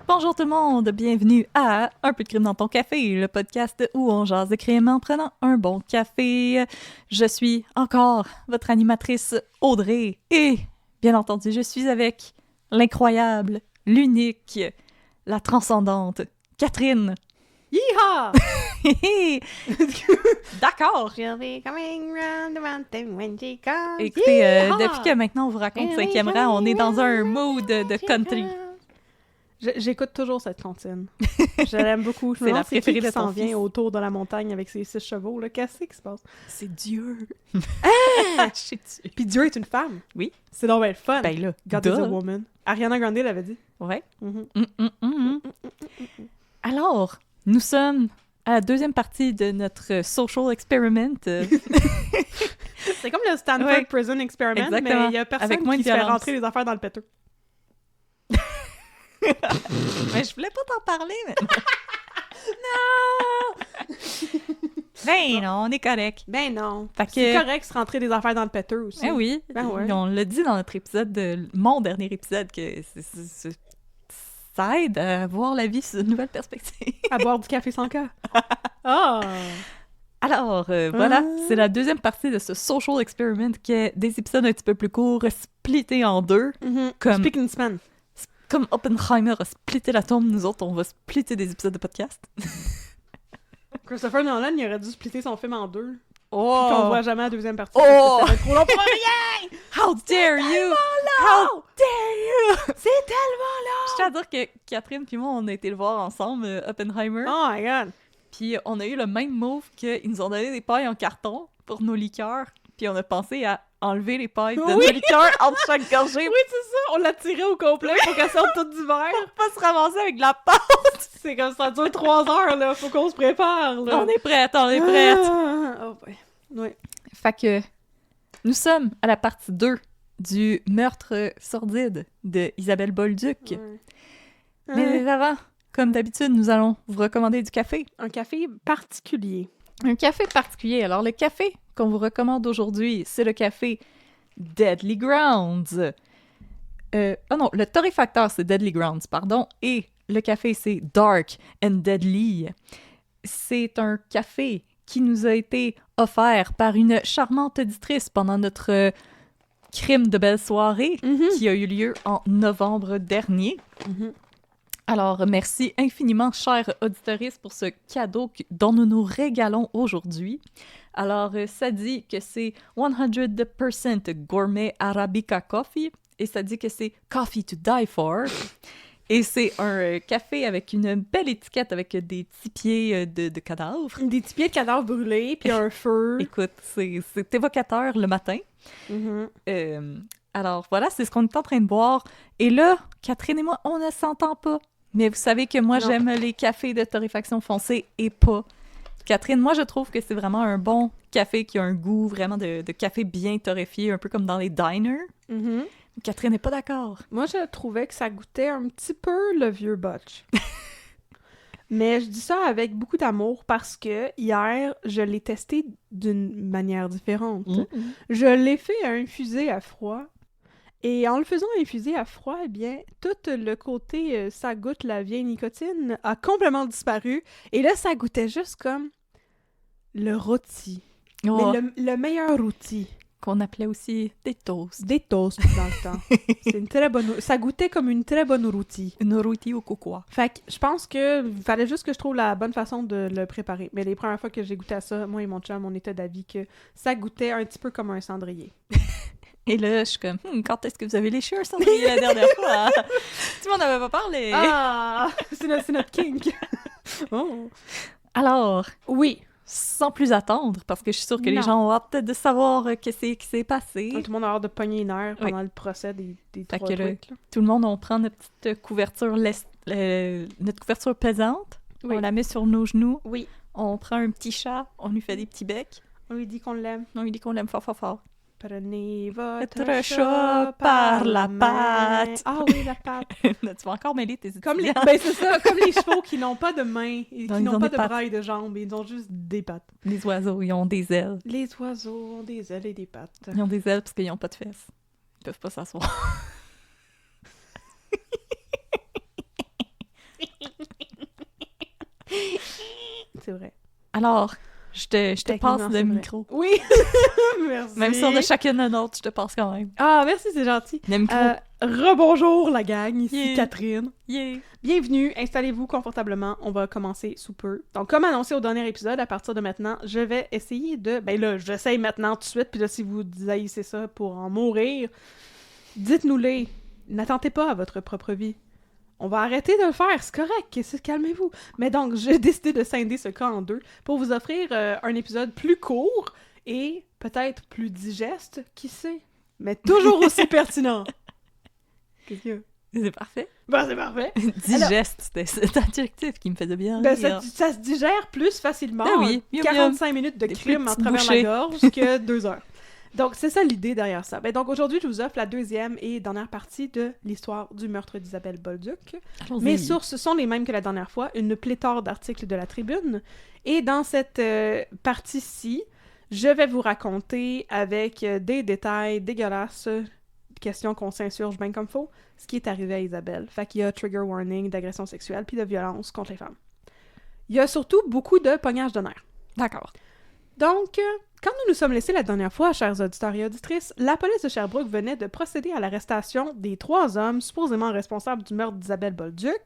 Bonjour tout le monde, bienvenue à Un peu de crime dans ton café, le podcast où on jase de crime en prenant un bon café. Je suis encore votre animatrice Audrey et, bien entendu, je suis avec l'incroyable, l'unique, la transcendante Catherine. Yeehaw! D'accord! She'll be coming round the mountain when she comes. Écoutez, Yeehaw! depuis que maintenant on vous raconte 5e rang, on est dans un mood de country. J'écoute toujours cette comptine. Je l'aime beaucoup. C'est la préférée de qui s'en ton vient fils. autour de la montagne avec ses 6 chevaux. Là. Qu'est-ce qui se passe? C'est Dieu! Ah! Je sais dessus. Puis Dieu est une femme. Oui. C'est donc bien le fun. Ben là, God duh. is a woman. Ariana Grande l'avait dit. Ouais. Mhm. Alors, nous sommes à la deuxième partie de notre social experiment. C'est comme le Stanford Ouais. Prison Experiment, Exactement. mais il y a personne Avec moins qui de se fait violence. rentrer les affaires dans le péteux. Mais je voulais pas t'en parler, mais... Non! Ben non, on est correct. Ben non. Fait que- C'est correct se rentrer des affaires dans le péteux aussi. Eh oui, Ben ouais. on l'a dit dans notre épisode, mon dernier épisode, que ça aide à voir la vie sous une nouvelle perspective. À boire du café sans cas. Ah! Alors, voilà, Ah. c'est la deuxième partie de ce social experiment qui est des épisodes un petit peu plus courts, splittés en deux. Comme- Speak in span. Comme Oppenheimer a splitté l'atome, nous autres, on va splitter des épisodes de podcast. Christopher Nolan, il aurait dû splitter son film en deux. Oh! Puis qu'on voit jamais la deuxième partie. Oh! Parce que ça va être trop long pour rien! How dare you! How dare you! C'est tellement long! Je tiens à dire que Catherine puis moi, on a été le voir ensemble, Oppenheimer. Oh my god! Puis on a eu le même move qu'ils nous ont donné des pailles en carton pour nos liqueurs. Puis on a pensé à enlever les pailles de Oui! nos liqueurs entre chaque gorgée Oui, c'est ça! On l'a tiré au complet pour qu'elle sorte toute du verre. pour pas se ramasser avec de la pâte. C'est comme ça dure 3 heures, là. Faut qu'on se prépare, là. On est prête, on est prête. Ah, oh, ouais. Oui. Fait que nous sommes à la partie 2 du meurtre sordide de Isabelle Bolduc. Mais avant, comme d'habitude, nous allons vous recommander du café. Un café particulier. Un café particulier. Alors, le café qu'on vous recommande aujourd'hui, c'est le café Deadly Grounds. Oh non, le torréfacteur, c'est Deadly Grounds, pardon. Et le café, c'est Dark and Deadly. C'est un café qui nous a été offert par une charmante auditrice pendant notre crime de belle soirée qui a eu lieu en novembre dernier. Alors, merci infiniment, chère auditrice, pour ce cadeau dont nous nous régalons aujourd'hui. Alors, ça dit que c'est 100% gourmet Arabica coffee et ça dit que c'est coffee to die for. Et c'est un café avec une belle étiquette avec des petits pieds de cadavres. Des petits pieds de cadavres brûlés, puis un feu. Écoute, c'est évocateur le matin. Alors voilà, c'est ce qu'on est en train de boire. Et là, Catherine et moi, on ne s'entend pas. Mais vous savez que moi, Non. j'aime les cafés de torréfaction foncée et pas. Catherine, moi, je trouve que c'est vraiment un bon café qui a un goût vraiment de café bien torréfié, un peu comme dans les diners. Catherine n'est pas d'accord. Moi, je trouvais que ça goûtait un petit peu le vieux botch. Mais je dis ça avec beaucoup d'amour parce que hier, je l'ai testé d'une manière différente. Je l'ai fait infuser à froid. Et en le faisant infuser à froid, eh bien, tout le côté ça goûte la vieille nicotine a complètement disparu. Et là, ça goûtait juste comme le rôti. Oh, Mais le meilleur rôti. qu'on appelait aussi des toasts. Des toasts dans le temps. C'est une très bonne... Ça goûtait comme une très bonne rôti. Une rôti au cocoa. Fait que je pense que fallait juste que je trouve la bonne façon de le préparer. Mais les premières fois que j'ai goûté à ça, moi et mon chum, on était d'avis que ça goûtait un petit peu comme un cendrier. Et là, je suis comme, quand est-ce que vous avez léché un cendrier la dernière fois? Tu m'en avais pas parlé. Ah! C'est notre kink! Oh. Alors, Oui! sans plus attendre, parce que je suis sûre que les Non. gens ont hâte de savoir qu'est-ce qui s'est passé. Tout le monde a hâte de pogner les nerfs pendant le procès des Fait trois que là, trucs. Là. Tout le monde, on prend notre petite couverture, notre couverture pesante, Oui. on la met sur nos genoux, Oui. on prend un petit chat, on lui fait des petits becs. On lui dit qu'on l'aime. On lui dit qu'on l'aime fort, fort, fort. Prenez votre Votre chat par la main. patte. Ah oui, la patte. Tu vas encore mêler tes étudiants. Comme les, ben c'est ça, comme les chevaux qui n'ont pas de mains et Non, qui ils n'ont ont pas des de pattes. bras et de jambes, ils ont juste des pattes. Les oiseaux, ils ont des ailes. Les oiseaux ont des ailes et des pattes. Ils ont des ailes parce qu'ils n'ont pas de fesses. Ils peuvent pas s'asseoir. C'est vrai. Alors, je te Techniquement, passe c'est le vrai. micro. Oui, merci. Même si on a chacune un autre, je te passe quand même. Ah, merci, c'est gentil. Le micro. Rebonjour la gang, ici Yeah. Catherine. Yeah. Bienvenue, installez-vous confortablement, on va commencer sous peu. Donc, comme annoncé au dernier épisode, à partir de maintenant, je vais essayer de... Ben là, j'essaye maintenant tout de suite, puis là, si vous haïssez ça pour en mourir, dites-nous-les. N'attendez pas à votre propre vie. On va arrêter de le faire, c'est correct, calmez-vous. Mais donc, j'ai décidé de scinder ce cas en deux pour vous offrir un épisode plus court et peut-être plus digeste, qui sait, mais toujours aussi pertinent. Qu'est-ce qu'il y a? C'est parfait. Ben, c'est parfait. Digeste, c'était cet adjectif qui me faisait bien Ben, rire. ça se digère plus facilement Ben oui, en miam, 45 minutes de Des crime plus à petites travers bouchées. la gorge que 2 heures. Donc, c'est ça l'idée derrière ça. Ben, donc, aujourd'hui, je vous offre la deuxième et dernière partie de l'histoire du meurtre d'Isabelle Bolduc. Allons-y. Mes sources sont les mêmes que la dernière fois, une pléthore d'articles de la Tribune. Et dans cette partie-ci, je vais vous raconter avec des détails dégueulasses, questions qu'on s'insurge bien comme faut, ce qui est arrivé à Isabelle. Fait qu'il y a trigger warning d'agression sexuelle puis de violence contre les femmes. Il y a surtout beaucoup de pognage de nerfs. D'accord. Donc, quand nous nous sommes laissés la dernière fois, chers auditeurs et auditrices, la police de Sherbrooke venait de procéder à l'arrestation des 3 hommes supposément responsables du meurtre d'Isabelle Bolduc.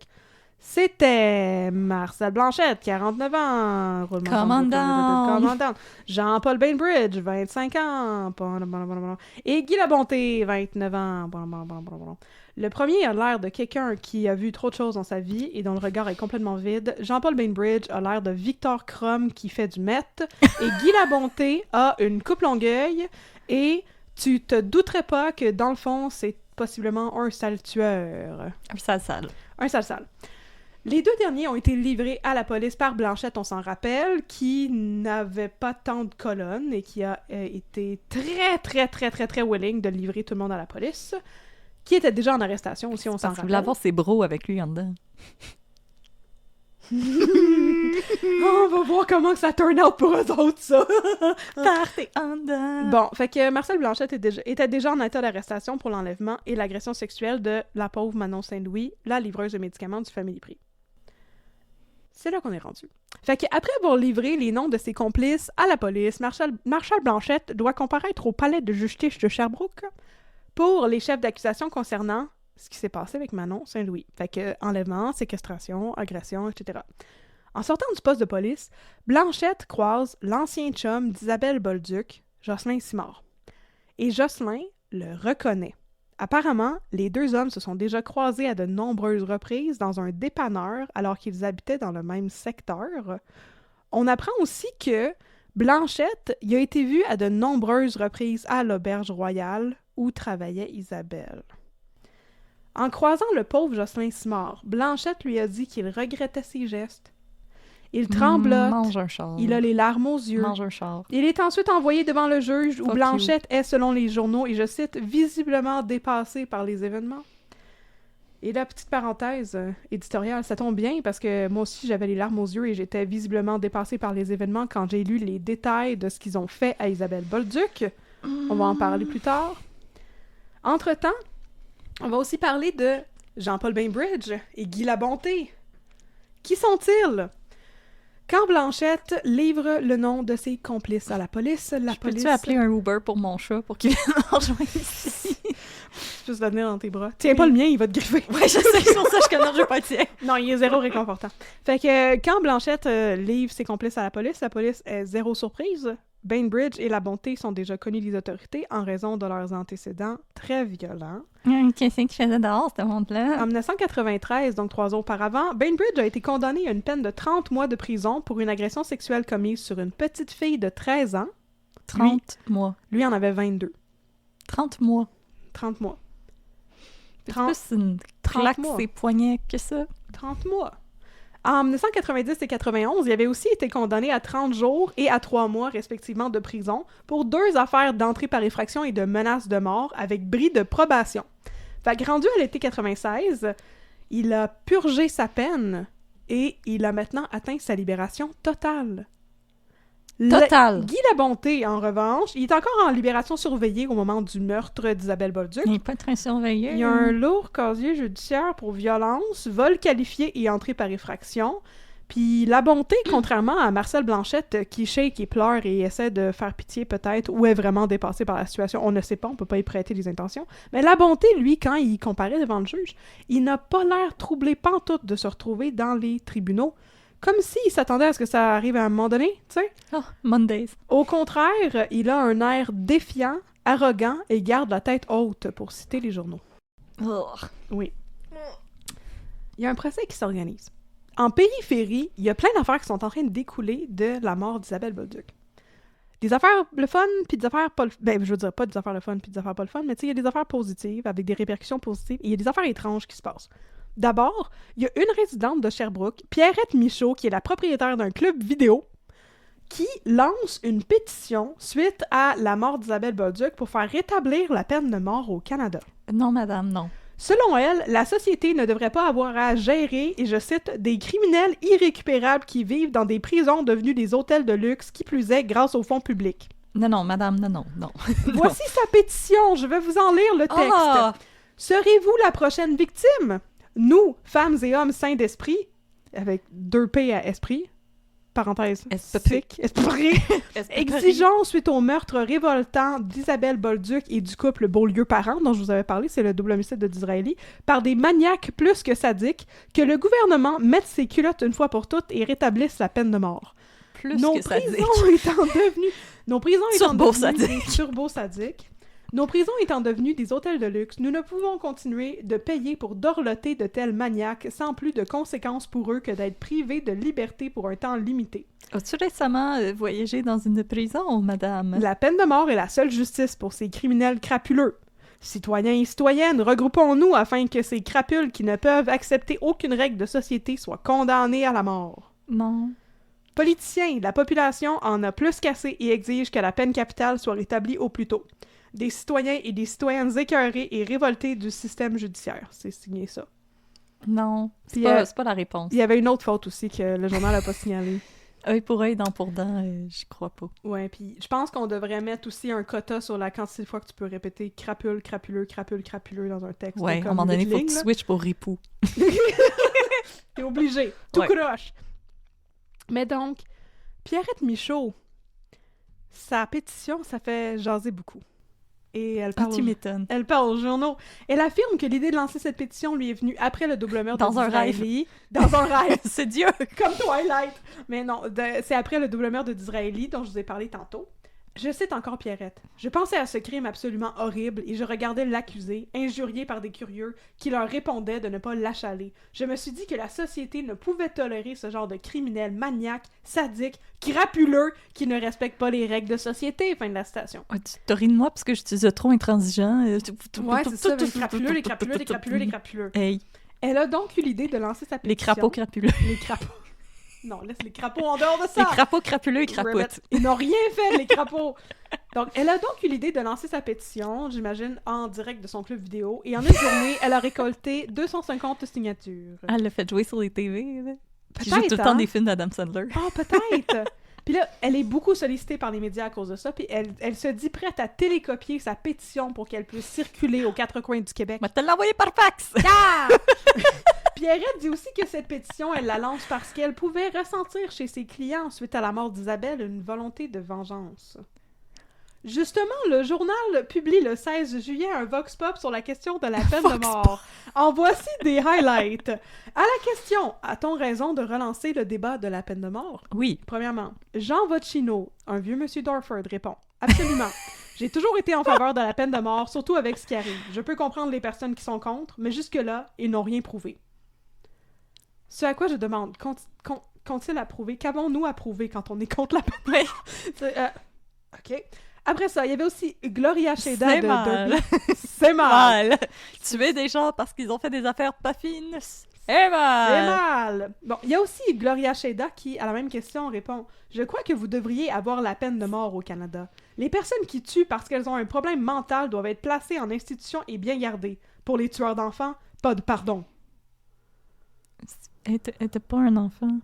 C'était Marcel Blanchette, 49 ans, commandant. Jean-Paul Bainbridge, 25 ans, et Guy Labonté, 29 ans. Le premier a l'air de quelqu'un qui a vu trop de choses dans sa vie et dont le regard est complètement vide. Jean-Paul Bainbridge a l'air de Victor Krum qui fait du meth. Et Guy Labonté a une coupe longueuil. Et tu te douterais pas que, dans le fond, c'est possiblement un sale tueur. Un sale. Un sale. Les 2 derniers ont été livrés à la police par Blanchette, on s'en rappelle, qui n'avait pas tant de colonnes et qui a été très willing de livrer tout le monde à la police, qui était déjà en arrestation aussi, on s'en Parce qu'il rappelle. voulait avoir ses bros avec lui en dedans. On va voir comment que ça turn out pour eux autres, ça! Partez en dedans. Bon, fait que Marcel Blanchette était déjà en état d'arrestation pour l'enlèvement et l'agression sexuelle de la pauvre Manon Saint-Louis, la livreuse de médicaments du Family Prix. C'est là qu'on est rendu. Fait qu'après avoir livré les noms de ses complices à la police, Marshal Blanchette doit comparaître au palais de justice de Sherbrooke pour les chefs d'accusation concernant ce qui s'est passé avec Manon Saint-Louis. Fait que enlèvement, séquestration, agression, etc. En sortant du poste de police, Blanchette croise l'ancien chum d'Isabelle Bolduc, Jocelyn Simard. Et Jocelyn le reconnaît. Apparemment, les 2 hommes se sont déjà croisés à de nombreuses reprises dans un dépanneur alors qu'ils habitaient dans le même secteur. On apprend aussi que Blanchette y a été vue à de nombreuses reprises à l'Auberge Royale où travaillait Isabelle. En croisant le pauvre Jocelyn Simard, Blanchette lui a dit qu'il regrettait ses gestes. Il tremblote, Mange un char. il a les larmes aux yeux. Mange un char. Il est ensuite envoyé devant le juge où Fuck Blanchette est, selon les journaux, et je cite, visiblement dépassée par les événements. Et la petite parenthèse éditoriale, ça tombe bien parce que moi aussi j'avais les larmes aux yeux et j'étais visiblement dépassée par les événements quand j'ai lu les détails de ce qu'ils ont fait à Isabelle Bolduc. On va en parler plus tard. Entre-temps, on va aussi parler de Jean-Paul Bainbridge et Guy Labonté. Qui sont-ils? Quand Blanchette livre le nom de ses complices à la police, Peux-tu appeler un Uber pour mon chat pour qu'il vienne me rejoindre ici? Juste le tenir dans tes bras. Tiens pas le mien, il va te griffer. Ouais, je sais, c'est pour ça que je connais, je veux pas être tien. Non, il est zéro réconfortant. Fait que quand Blanchette livre ses complices à la police est zéro surprise. Bainbridge et Labonté sont déjà connus des autorités en raison de leurs antécédents très violents. Qu'est-ce qu'il faisait dehors, ce monde-là? En 1993, donc 3 ans auparavant, Bainbridge a été condamné à une peine de 30 mois de prison pour une agression sexuelle commise sur une petite fille de 13 ans. 30 mois. Lui en avait 22. 30 mois. 30 mois. C'est plus une 30 claque mois. ses poignets que ça. 30 mois. En 1990 et 91, il avait aussi été condamné à 30 jours et à 3 mois, respectivement, de prison pour 2 affaires d'entrée par effraction et de menace de mort avec bris de probation. Fait que rendu à l'été 96, il a purgé sa peine et il a maintenant atteint sa libération totale. Total. Guy Labonté, en revanche, il est encore en libération surveillée au moment du meurtre d'Isabelle Bolduc. Il n'est pas très surveillé. Il y a un lourd casier judiciaire pour violence, vol qualifié et entrée par effraction. Puis Labonté, contrairement à Marcel Blanchette, qui shake et pleure et essaie de faire pitié peut-être, ou est vraiment dépassé par la situation, on ne sait pas, on peut pas y prêter les intentions. Mais Labonté, lui, quand il comparaît devant le juge, il n'a pas l'air troublé pantoute de se retrouver dans les tribunaux. Comme s'il s'attendait à ce que ça arrive à un moment donné, tu sais. Oh, Mondays. Au contraire, il a un air défiant, arrogant et garde la tête haute, pour citer les journaux. Oh. Oui. Il y a un procès qui s'organise. En périphérie, il y a plein d'affaires qui sont en train de découler de la mort d'Isabelle Bolduc. Des affaires le fun, puis des affaires pas le fun. Ben, je veux dire, pas des affaires le fun, puis des affaires pas le fun, mais tu sais, il y a des affaires positives, avec des répercussions positives, et il y a des affaires étranges qui se passent. D'abord, il y a une résidente de Sherbrooke, Pierrette Michaud, qui est la propriétaire d'un club vidéo, qui lance une pétition suite à la mort d'Isabelle Bolduc pour faire rétablir la peine de mort au Canada. Non, madame, non. Selon elle, la société ne devrait pas avoir à gérer, et je cite, « des criminels irrécupérables qui vivent dans des prisons devenues des hôtels de luxe, qui plus est grâce aux fonds publics. » Non, non, madame, non. Voici sa pétition, je vais vous en lire le texte. Ah! Serez-vous la prochaine victime? Nous, femmes et hommes sains d'esprit, avec 2 P à esprit, parenthèse, esprit, exigeons, suite au meurtre révoltant d'Isabelle Bolduc et du couple Beaulieu-Parent, dont je vous avais parlé, c'est le double homicide de Disraeli, par des maniaques plus que sadiques, que le gouvernement mette ses culottes une fois pour toutes et rétablisse la peine de mort. Nos prisons étant devenues des turbo-sadiques, nos prisons étant devenues des hôtels de luxe, nous ne pouvons continuer de payer pour dorloter de tels maniaques sans plus de conséquences pour eux que d'être privés de liberté pour un temps limité. As-tu récemment voyagé dans une prison, madame? La peine de mort est la seule justice pour ces criminels crapuleux. Citoyens et citoyennes, regroupons-nous afin que ces crapules qui ne peuvent accepter aucune règle de société soient condamnés à la mort. Non. Politiciens, la population en a plus qu'assez et exige que la peine capitale soit rétablie au plus tôt. Des citoyens et des citoyennes écœurés et révoltés du système judiciaire. C'est signé ça. Non, c'est pas la réponse. Il y avait une autre faute aussi que le journal n'a pas signalée. Œil pour œil, dent pour dent, j'y crois pas. Ouais, puis je pense qu'on devrait mettre aussi un quota sur la quantité de fois que tu peux répéter crapule, crapuleux, crapule, crapuleux dans un texte. Ouais, à un moment donné, il faut que tu switches pour ripou. T'es obligé. Tout ouais. croche. Mais donc, Pierrette Michaud, sa pétition, ça fait jaser beaucoup. Et elle parle, tu m'étonnes. Elle parle aux journaux. Elle affirme que l'idée de lancer cette pétition lui est venue après le double meurtre de Disraeli. Dans un rêve. C'est Dieu! Comme Twilight! Mais non, c'est après le double meurtre de Disraeli dont je vous ai parlé tantôt. Je cite encore Pierrette. « Je pensais à ce crime absolument horrible et je regardais l'accusé, injurié par des curieux, qui leur répondaient de ne pas l'achaler. Je me suis dit que la société ne pouvait tolérer ce genre de criminel maniaque, sadique, crapuleux, qui ne respecte pas les règles de société. » Fin de la citation. Ouais, tu te ris de moi parce que je suis trop intransigeant. Ouais, c'est ça, les crapuleux, les crapuleux, les crapuleux, les crapuleux. Hey. Elle a donc eu l'idée de lancer sa pétition. Les crapauds crapuleux. Les crapauds. Non, laisse les crapauds en dehors de ça! Les crapauds crapuleux et crapoutent. Ils n'ont rien fait, les crapauds! Donc, elle a donc eu l'idée de lancer sa pétition, j'imagine, en direct de son club vidéo, et en une journée, elle a récolté 250 signatures. Elle l'a fait jouer sur les TV, là. Peut-être, Qui joue tout le temps des films d'Adam Sandler. Ah, peut-être! Puis là, elle est beaucoup sollicitée par les médias à cause de ça, puis elle se dit prête à télécopier sa pétition pour qu'elle puisse circuler aux 4 coins du Québec. Mais te l'envoyer par fax! Ah! Pierrette dit aussi que cette pétition, elle la lance parce qu'elle pouvait ressentir chez ses clients, suite à la mort d'Isabelle, une volonté de vengeance. Justement, le journal publie le 16 juillet un vox pop sur la question de la peine de mort. En voici des highlights. À la question « A-t-on raison de relancer le débat de la peine de mort? » Oui. Premièrement, Jean Vocino, un vieux monsieur Dorford, répond « Absolument. J'ai toujours été en faveur de la peine de mort, surtout avec ce qui arrive. Je peux comprendre les personnes qui sont contre, mais jusque-là, ils n'ont rien prouvé. » Ce à quoi je demande, qu'ont-ils approuvé? Qu'avons-nous approuvé quand on est contre la peine de mort? OK. Après ça, il y avait aussi Gloria Sheda C'est mal. C'est mal. Tuer des gens parce qu'ils ont fait des affaires pas fines, Eh C'est ben! mal! Bon, il y a aussi Gloria Sheda qui, à la même question, répond « Je crois que vous devriez avoir la peine de mort au Canada. Les personnes qui tuent parce qu'elles ont un problème mental doivent être placées en institution et bien gardées. Pour les tueurs d'enfants, pas de pardon. » Elle était pas un enfant.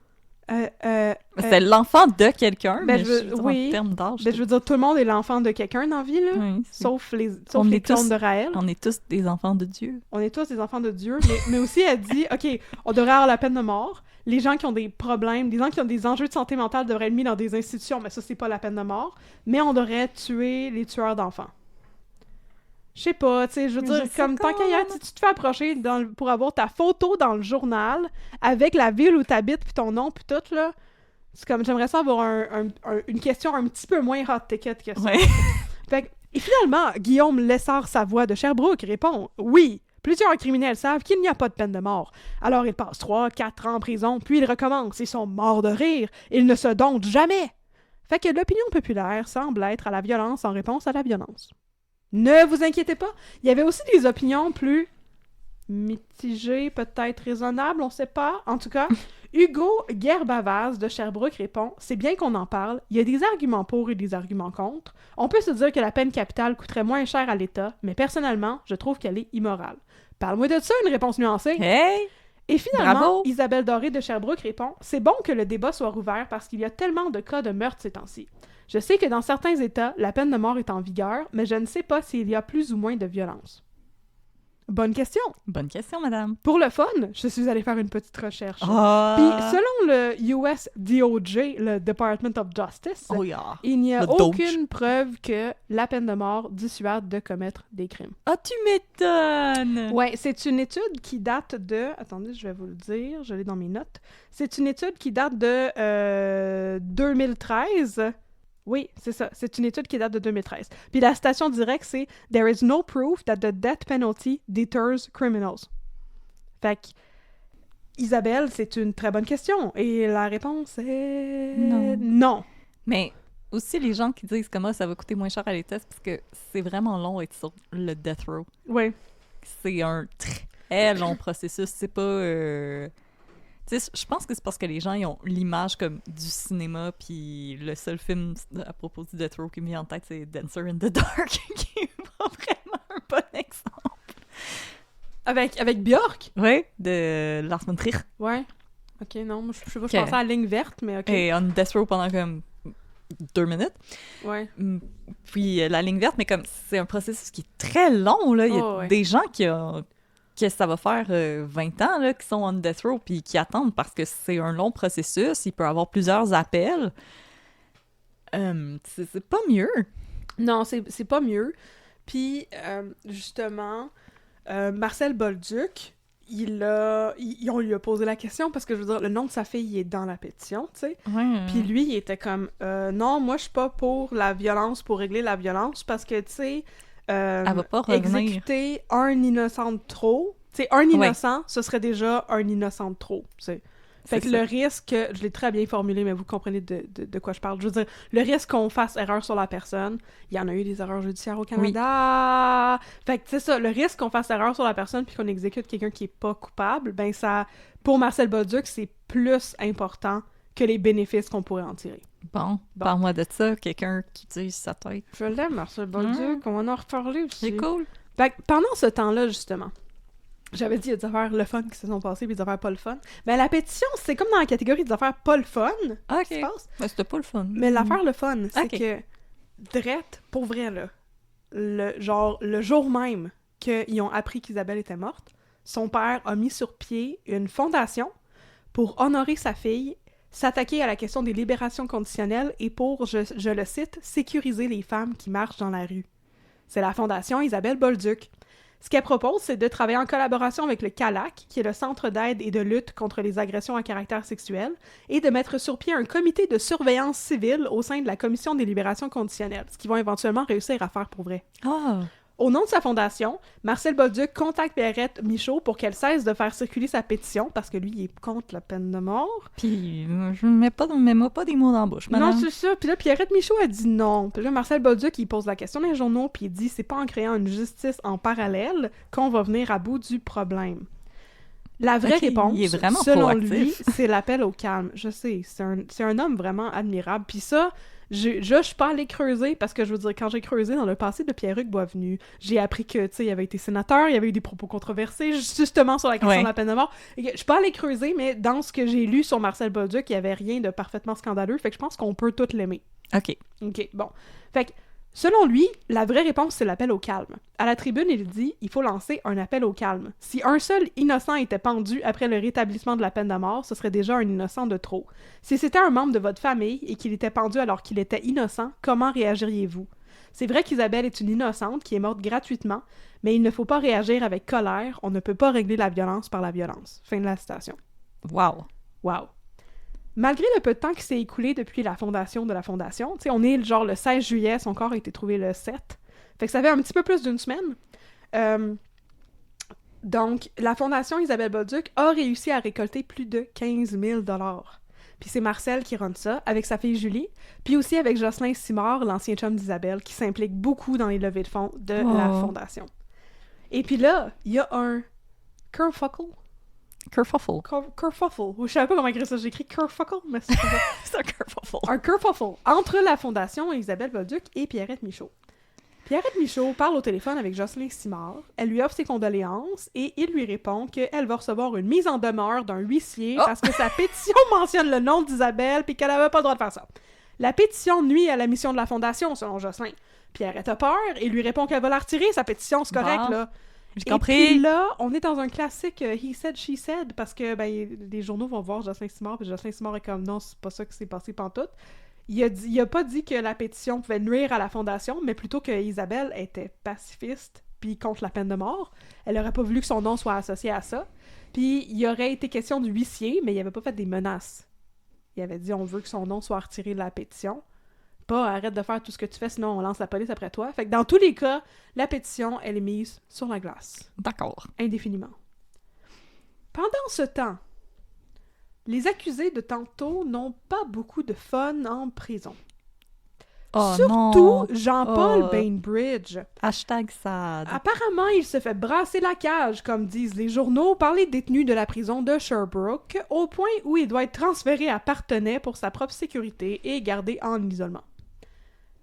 Euh, C'était l'enfant de quelqu'un, ben, mais je veux- je veux dire, oui. en termes d'âge. Ben, je veux dire, tout le monde est l'enfant de quelqu'un dans la vie, là. Oui, Sauf les On est clones tous- de Raël. on est tous des enfants de Dieu. On est tous des enfants de Dieu, mais aussi elle dit, OK, on devrait avoir la peine de mort. Les gens qui ont des problèmes, les gens qui ont des enjeux de santé mentale devraient être mis dans des institutions, mais ça, c'est pas la peine de mort. Mais on devrait tuer les tueurs d'enfants. Je sais pas, tu sais, je veux dire, comme tant qu'à y être, si tu te fais approcher pour avoir ta photo dans le journal, avec la ville où t'habites, puis ton nom, puis tout, là, c'est comme, j'aimerais ça avoir une question un petit peu moins hot ticket que ça. Ouais. Fait que, et finalement, Guillaume Lessard-Savoie de Sherbrooke répond « Oui, plusieurs criminels savent qu'il n'y a pas de peine de mort. Alors ils passent 3-4 ans en prison, puis ils recommencent. Ils sont morts de rire. Ils ne se domptent jamais. » Fait que l'opinion populaire semble être à la violence en réponse à la violence. Ne vous inquiétez pas, il y avait aussi des opinions plus mitigées, peut-être raisonnables, on sait pas. En tout cas, Hugo Gerbavaz de Sherbrooke répond « C'est bien qu'on en parle. Il y a des arguments pour et des arguments contre. On peut se dire que la peine capitale coûterait moins cher à l'État, mais personnellement, je trouve qu'elle est immorale. Parle-moi de ça, une réponse nuancée. Hey! Et finalement, Bravo! Isabelle Doré de Sherbrooke répond « C'est bon que le débat soit rouvert parce qu'il y a tellement de cas de meurtre ces temps-ci. Je sais que dans certains États, la peine de mort est en vigueur, mais je ne sais pas s'il y a plus ou moins de violence. » Bonne question. Bonne question, madame. Pour le fun, je suis allée faire une petite recherche. Ah! Puis, selon le US DOJ, le Department of Justice, Oh yeah! il n'y a Le Doge. aucune preuve que la peine de mort dissuade de commettre des crimes. Ah, tu m'étonnes! Ouais, c'est une étude qui date de... Attendez, je vais vous le dire, je l'ai dans mes notes. C'est une étude qui date de 2013. Oui, c'est ça. C'est une étude qui date de 2013. Puis la citation directe, c'est « There is no proof that the death penalty deters criminals. » Fait que, Isabelle, c'est une très bonne question. Et la réponse est... Non. Mais aussi, les gens qui disent comment ça va coûter moins cher à l'État, c'est parce que c'est vraiment long être sur le death row. Oui. C'est un très long processus. C'est pas... Tu sais, je pense que c'est parce que les gens ils ont l'image comme du cinéma, puis le seul film à propos du death row qui me vient en tête, c'est Dancer in the Dark, qui est pas vraiment un bon exemple. Avec Björk? Oui, de Lars von Trier. Ouais. Ok, non, moi, je sais pas, je Ok. pensais à la ligne verte, mais ok. Et on death row pendant comme 2 minutes. Ouais. Puis la ligne verte, mais comme c'est un processus qui est très long, là. Il y a Oh, ouais. des gens que ça va faire 20 ans, là, qui sont on death row, puis qui attendent parce que c'est un long processus. Il peut y avoir plusieurs appels. C'est pas mieux. Non, c'est pas mieux. Puis, justement, Marcel Bolduc, on lui a posé la question parce que, je veux dire, le nom de sa fille il est dans la pétition, tu sais. Ouais. Puis lui, il était comme, non, moi, je suis pas pour la violence, pour régler la violence, parce que, tu sais, Elle va pas revenir. exécuter un innocent de trop, tu sais, un innocent, ce serait déjà un innocent de trop, tu sais. Fait que C'est le risque, je l'ai très bien formulé, mais vous comprenez de quoi je parle. Je veux dire, le risque qu'on fasse erreur sur la personne, il y en a eu des erreurs judiciaires au Canada. Fait que c'est ça, le risque qu'on fasse erreur sur la personne puis qu'on exécute quelqu'un qui est pas coupable, ben ça, pour Marcel Bolduc, c'est plus important que les bénéfices qu'on pourrait en tirer. Bon, parle-moi de ça, quelqu'un qui utilise sa tête. Je l'aime, Marcel Bolduc, on va en reparler aussi. C'est cool. Fait que pendant ce temps-là, justement, j'avais dit, il y a des affaires le fun qui se sont passées, puis des affaires pas le fun. Mais la pétition, c'est comme dans la catégorie des affaires pas le fun Ok. qui se passe. Mais c'était pas le fun. Mais l'affaire le fun, c'est Ok. que Drette, pour vrai, là, le jour même qu'ils ont appris qu'Isabelle était morte, son père a mis sur pied une fondation pour honorer sa fille, s'attaquer à la question des libérations conditionnelles et pour, je le cite, sécuriser les femmes qui marchent dans la rue. C'est la fondation Isabelle Bolduc. Ce qu'elle propose, c'est de travailler en collaboration avec le CALAC, qui est le Centre d'aide et de lutte contre les agressions à caractère sexuel, et de mettre sur pied un comité de surveillance civile au sein de la Commission des libérations conditionnelles, ce qu'ils vont éventuellement réussir à faire pour vrai. Ah! Au nom de sa fondation, Marcel Bolduc contacte Pierrette Michaud pour qu'elle cesse de faire circuler sa pétition, parce que lui, il est contre la peine de mort. Puis, mets-moi pas des mots dans la bouche, madame. Non, c'est ça. Puis là, Pierrette Michaud a dit non. Puis là, Marcel Bolduc, il pose la question dans les journaux, puis il dit c'est pas en créant une justice en parallèle qu'on va venir à bout du problème. La vraie réponse, il est vraiment selon proactif. lui, c'est l'appel au calme. Je sais, c'est un homme vraiment admirable. Puis ça, je suis pas allée creuser, parce que je veux dire, quand j'ai creusé dans le passé de Pierre-Hugues Boisvenu, j'ai appris que, tu sais, il avait été sénateur, il y avait eu des propos controversés, justement sur la question de la peine de mort. Et je suis pas allée creuser, mais dans ce que j'ai lu sur Marcel Bolduc, il y avait rien de parfaitement scandaleux, fait que je pense qu'on peut tout l'aimer. OK. OK, bon. Fait que, selon lui, la vraie réponse, c'est l'appel au calme. À la tribune, il dit « Il faut lancer un appel au calme. Si un seul innocent était pendu après le rétablissement de la peine de mort, ce serait déjà un innocent de trop. Si c'était un membre de votre famille et qu'il était pendu alors qu'il était innocent, comment réagiriez-vous? C'est vrai qu'Isabelle est une innocente qui est morte gratuitement, mais il ne faut pas réagir avec colère. On ne peut pas régler la violence par la violence. » Fin de la citation. Wow. Wow. Malgré le peu de temps qui s'est écoulé depuis la fondation de la fondation, tu sais, on est genre le 16 juillet, son corps a été trouvé le 7. Fait que ça fait un petit peu plus d'une semaine. Donc, la fondation Isabelle Bolduc a réussi à récolter plus de 15 000 $. Puis c'est Marcel qui run ça, avec sa fille Julie, puis aussi avec Jocelyn Simard, l'ancien chum d'Isabelle, qui s'implique beaucoup dans les levées de fonds de la fondation. Et puis là, il y a un kerfuffle. Kerfuffle. Kerfuffle. Je savais pas comment écrire ça. J'ai écrit kerfuffle, mais c'est pas ça. C'est un kerfuffle. Un kerfuffle entre la Fondation Isabelle Bolduc et Pierrette Michaud. Pierrette Michaud parle au téléphone avec Jocelyn Simard. Elle lui offre ses condoléances et il lui répond qu'elle va recevoir une mise en demeure d'un huissier parce que sa pétition mentionne le nom d'Isabelle puis qu'elle avait pas le droit de faire ça. La pétition nuit à la mission de la Fondation, selon Jocelyn. Pierrette a peur et lui répond qu'elle va la retirer, sa pétition, c'est correct, là. J'ai compris. Et puis là, on est dans un classique He said, she said, parce que les journaux vont voir Jocelyn Simard, puis Jocelyn Simard est comme non, c'est pas ça qui s'est passé pantoute. Il a pas dit que la pétition pouvait nuire à la Fondation, mais plutôt que Isabelle était pacifiste, puis contre la peine de mort. Elle aurait pas voulu que son nom soit associé à ça. Puis il aurait été question du huissier, mais il avait pas fait des menaces. Il avait dit on veut que son nom soit retiré de la pétition. Pas arrête de faire tout ce que tu fais, sinon on lance la police après toi. Fait que dans tous les cas, la pétition, elle est mise sur la glace. D'accord. Indéfiniment. Pendant ce temps, les accusés de tantôt n'ont pas beaucoup de fun en prison. Oh, surtout non. Jean-Paul Bainbridge. #sad. Apparemment, il se fait brasser la cage, comme disent les journaux, par les détenus de la prison de Sherbrooke, au point où il doit être transféré à Parthenay pour sa propre sécurité et gardé en isolement.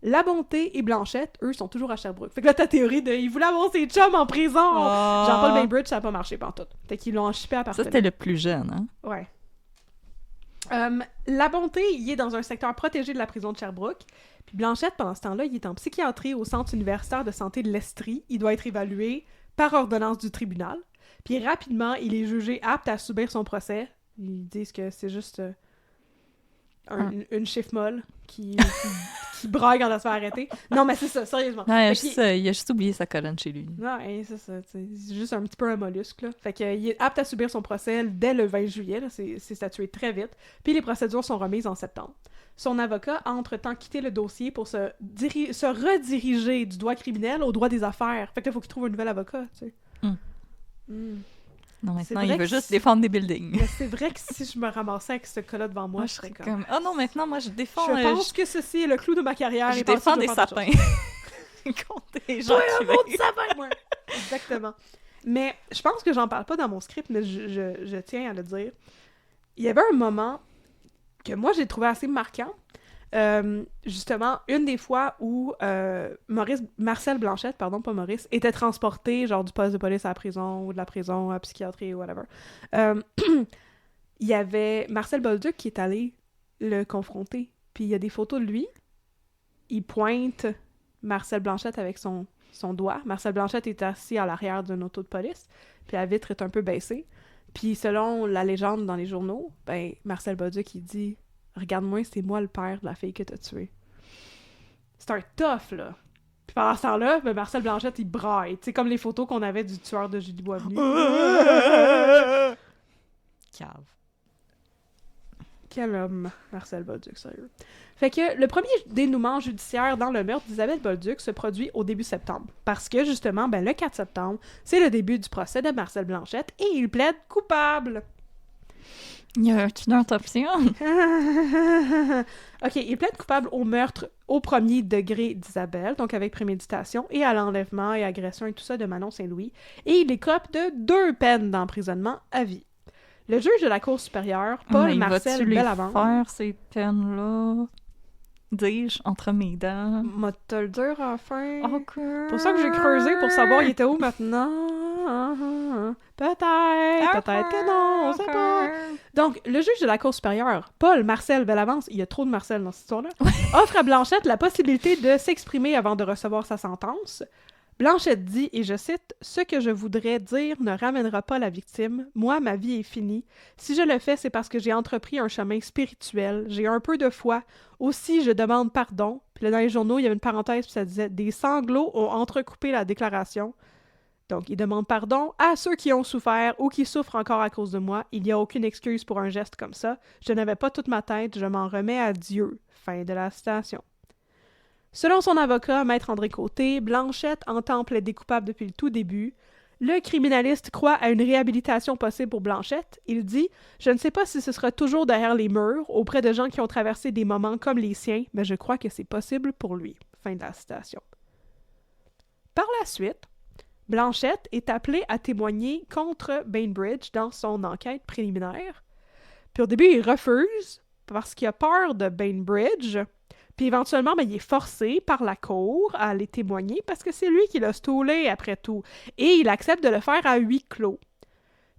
La Bonté et Blanchette, eux, sont toujours à Sherbrooke. Fait que là, ta théorie de « il voulait avoir ses chums en prison! Jean-Paul Bainbridge, ça n'a pas marché pantoute. Fait qu'ils l'ont enchippé à Parthenay. Ça, c'était le plus jeune, hein? Ouais. La Bonté, il est dans un secteur protégé de la prison de Sherbrooke. Puis Blanchette, pendant ce temps-là, il est en psychiatrie au Centre universitaire de santé de l'Estrie. Il doit être évalué par ordonnance du tribunal. Puis rapidement, il est jugé apte à subir son procès. Ils disent que c'est juste une chiffre molle qui braille quand elle se fait arrêter. Non, mais c'est ça, sérieusement. Non, il a juste oublié sa colonne chez lui. Non, c'est ça. C'est juste un petit peu un mollusque, là. Fait qu'il est apte à subir son procès dès le 20 juillet. Là, c'est statué très vite. Puis les procédures sont remises en septembre. Son avocat a entre-temps quitté le dossier pour se rediriger du droit criminel au droit des affaires. Fait que là, il faut qu'il trouve un nouvel avocat, tu sais. Non, maintenant, il veut juste défendre des buildings. Mais c'est vrai que si je me ramassais avec ce cas-là devant moi, je serais comme... Oh non, maintenant, moi, je défends... Je pense que ceci est le clou de ma carrière. Je défends des sapins. Contre des gens qui un autre sapin, moi! Exactement. Mais je pense que j'en parle pas dans mon script, mais je tiens à le dire. Il y avait un moment que moi, j'ai trouvé assez marquant. Justement, une des fois où Marcel Blanchette, pardon, pas Maurice, était transporté, genre du poste de police à la prison, ou de la prison à la psychiatrie, ou whatever. Il y avait Marcel Bolduc qui est allé le confronter. Puis il y a des photos de lui. Il pointe Marcel Blanchette avec son doigt. Marcel Blanchette est assis à l'arrière d'une auto de police, puis la vitre est un peu baissée. Puis selon la légende dans les journaux, ben Marcel Bolduc, il dit... Regarde-moi, c'est moi le père de la fille que t'as tuée. C'est un tough, là. Puis pendant ce temps-là, ben Marcel Blanchette, il braille. Tu sais, comme les photos qu'on avait du tueur de Julie Boisvenu. Cave. Quel homme, Marcel Bolduc, sérieux. Fait que le premier dénouement judiciaire dans le meurtre d'Isabelle Bolduc se produit au début septembre. Parce que, justement, ben le 4 septembre, c'est le début du procès de Marcel Blanchette et il plaide coupable. Il y a une autre option. OK, il plaide coupable au meurtre au premier degré d'Isabelle, donc avec préméditation, et à l'enlèvement et agression et tout ça de Manon Saint-Louis, et il écope de 2 peines d'emprisonnement à vie. Le juge de la Cour supérieure, Paul Mais Marcel vas-tu les Bellavance... faire, ces peines-là? Dis-je, entre mes dents? M'a te le dire enfin. Ok. C'est pour ça que j'ai creusé pour savoir il était où maintenant. Peut-être que non, on sait pas. Donc, le juge de la Cour supérieure, Paul Marcel Bellavance, il y a trop de Marcel dans cette histoire-là, offre à Blanchette la possibilité de s'exprimer avant de recevoir sa sentence. Blanchette dit, et je cite, « Ce que je voudrais dire ne ramènera pas la victime. Moi, ma vie est finie. Si je le fais, c'est parce que j'ai entrepris un chemin spirituel. J'ai un peu de foi. Aussi, je demande pardon. » Puis là, dans les journaux, il y avait une parenthèse, puis ça disait « Des sanglots ont entrecoupé la déclaration. » Donc, il demande pardon à ceux qui ont souffert ou qui souffrent encore à cause de moi. Il n'y a aucune excuse pour un geste comme ça. Je n'avais pas toute ma tête. Je m'en remets à Dieu. Fin de la citation. Selon son avocat, Maître André Côté, Blanchette entend plaider coupable depuis le tout début. Le criminaliste croit à une réhabilitation possible pour Blanchette. Il dit « Je ne sais pas si ce sera toujours derrière les murs, auprès de gens qui ont traversé des moments comme les siens, mais je crois que c'est possible pour lui. » Fin de la citation. Par la suite, Blanchette est appelée à témoigner contre Bainbridge dans son enquête préliminaire. Puis au début, il refuse parce qu'il a peur de Bainbridge. Puis éventuellement, il est forcé par la cour à aller témoigner parce que c'est lui qui l'a stoulé après tout. Et il accepte de le faire à huis clos.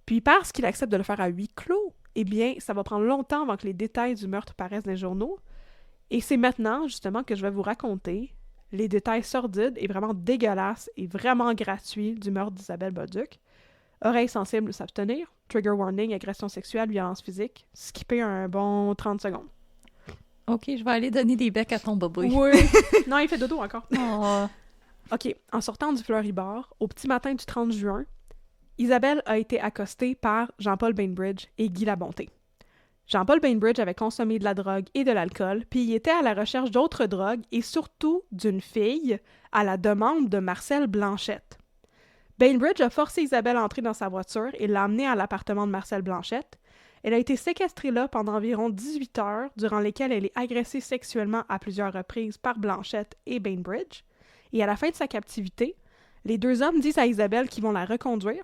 Puis parce qu'il accepte de le faire à huis clos, eh bien, ça va prendre longtemps avant que les détails du meurtre paraissent dans les journaux. Et c'est maintenant, justement, que je vais vous raconter les détails sordides et vraiment dégueulasses et vraiment gratuits du meurtre d'Isabelle Bolduc. Oreilles sensibles, s'abstenir. Trigger warning, agression sexuelle, violence physique. Skipper un bon 30 secondes. Ok, je vais aller donner des becs à ton bébé. Oui. Non, il fait dodo encore. Oh. OK. En sortant du Fleury-Bar, au petit matin du 30 juin, Isabelle a été accostée par Jean-Paul Bainbridge et Guy Labonté. Jean-Paul Bainbridge avait consommé de la drogue et de l'alcool, puis il était à la recherche d'autres drogues et surtout d'une fille à la demande de Marcel Blanchette. Bainbridge a forcé Isabelle à entrer dans sa voiture et l'a emmenée à l'appartement de Marcel Blanchette. Elle a été séquestrée là pendant environ 18 heures, durant lesquelles elle est agressée sexuellement à plusieurs reprises par Blanchette et Bainbridge. Et à la fin de sa captivité, les 2 hommes disent à Isabelle qu'ils vont la reconduire.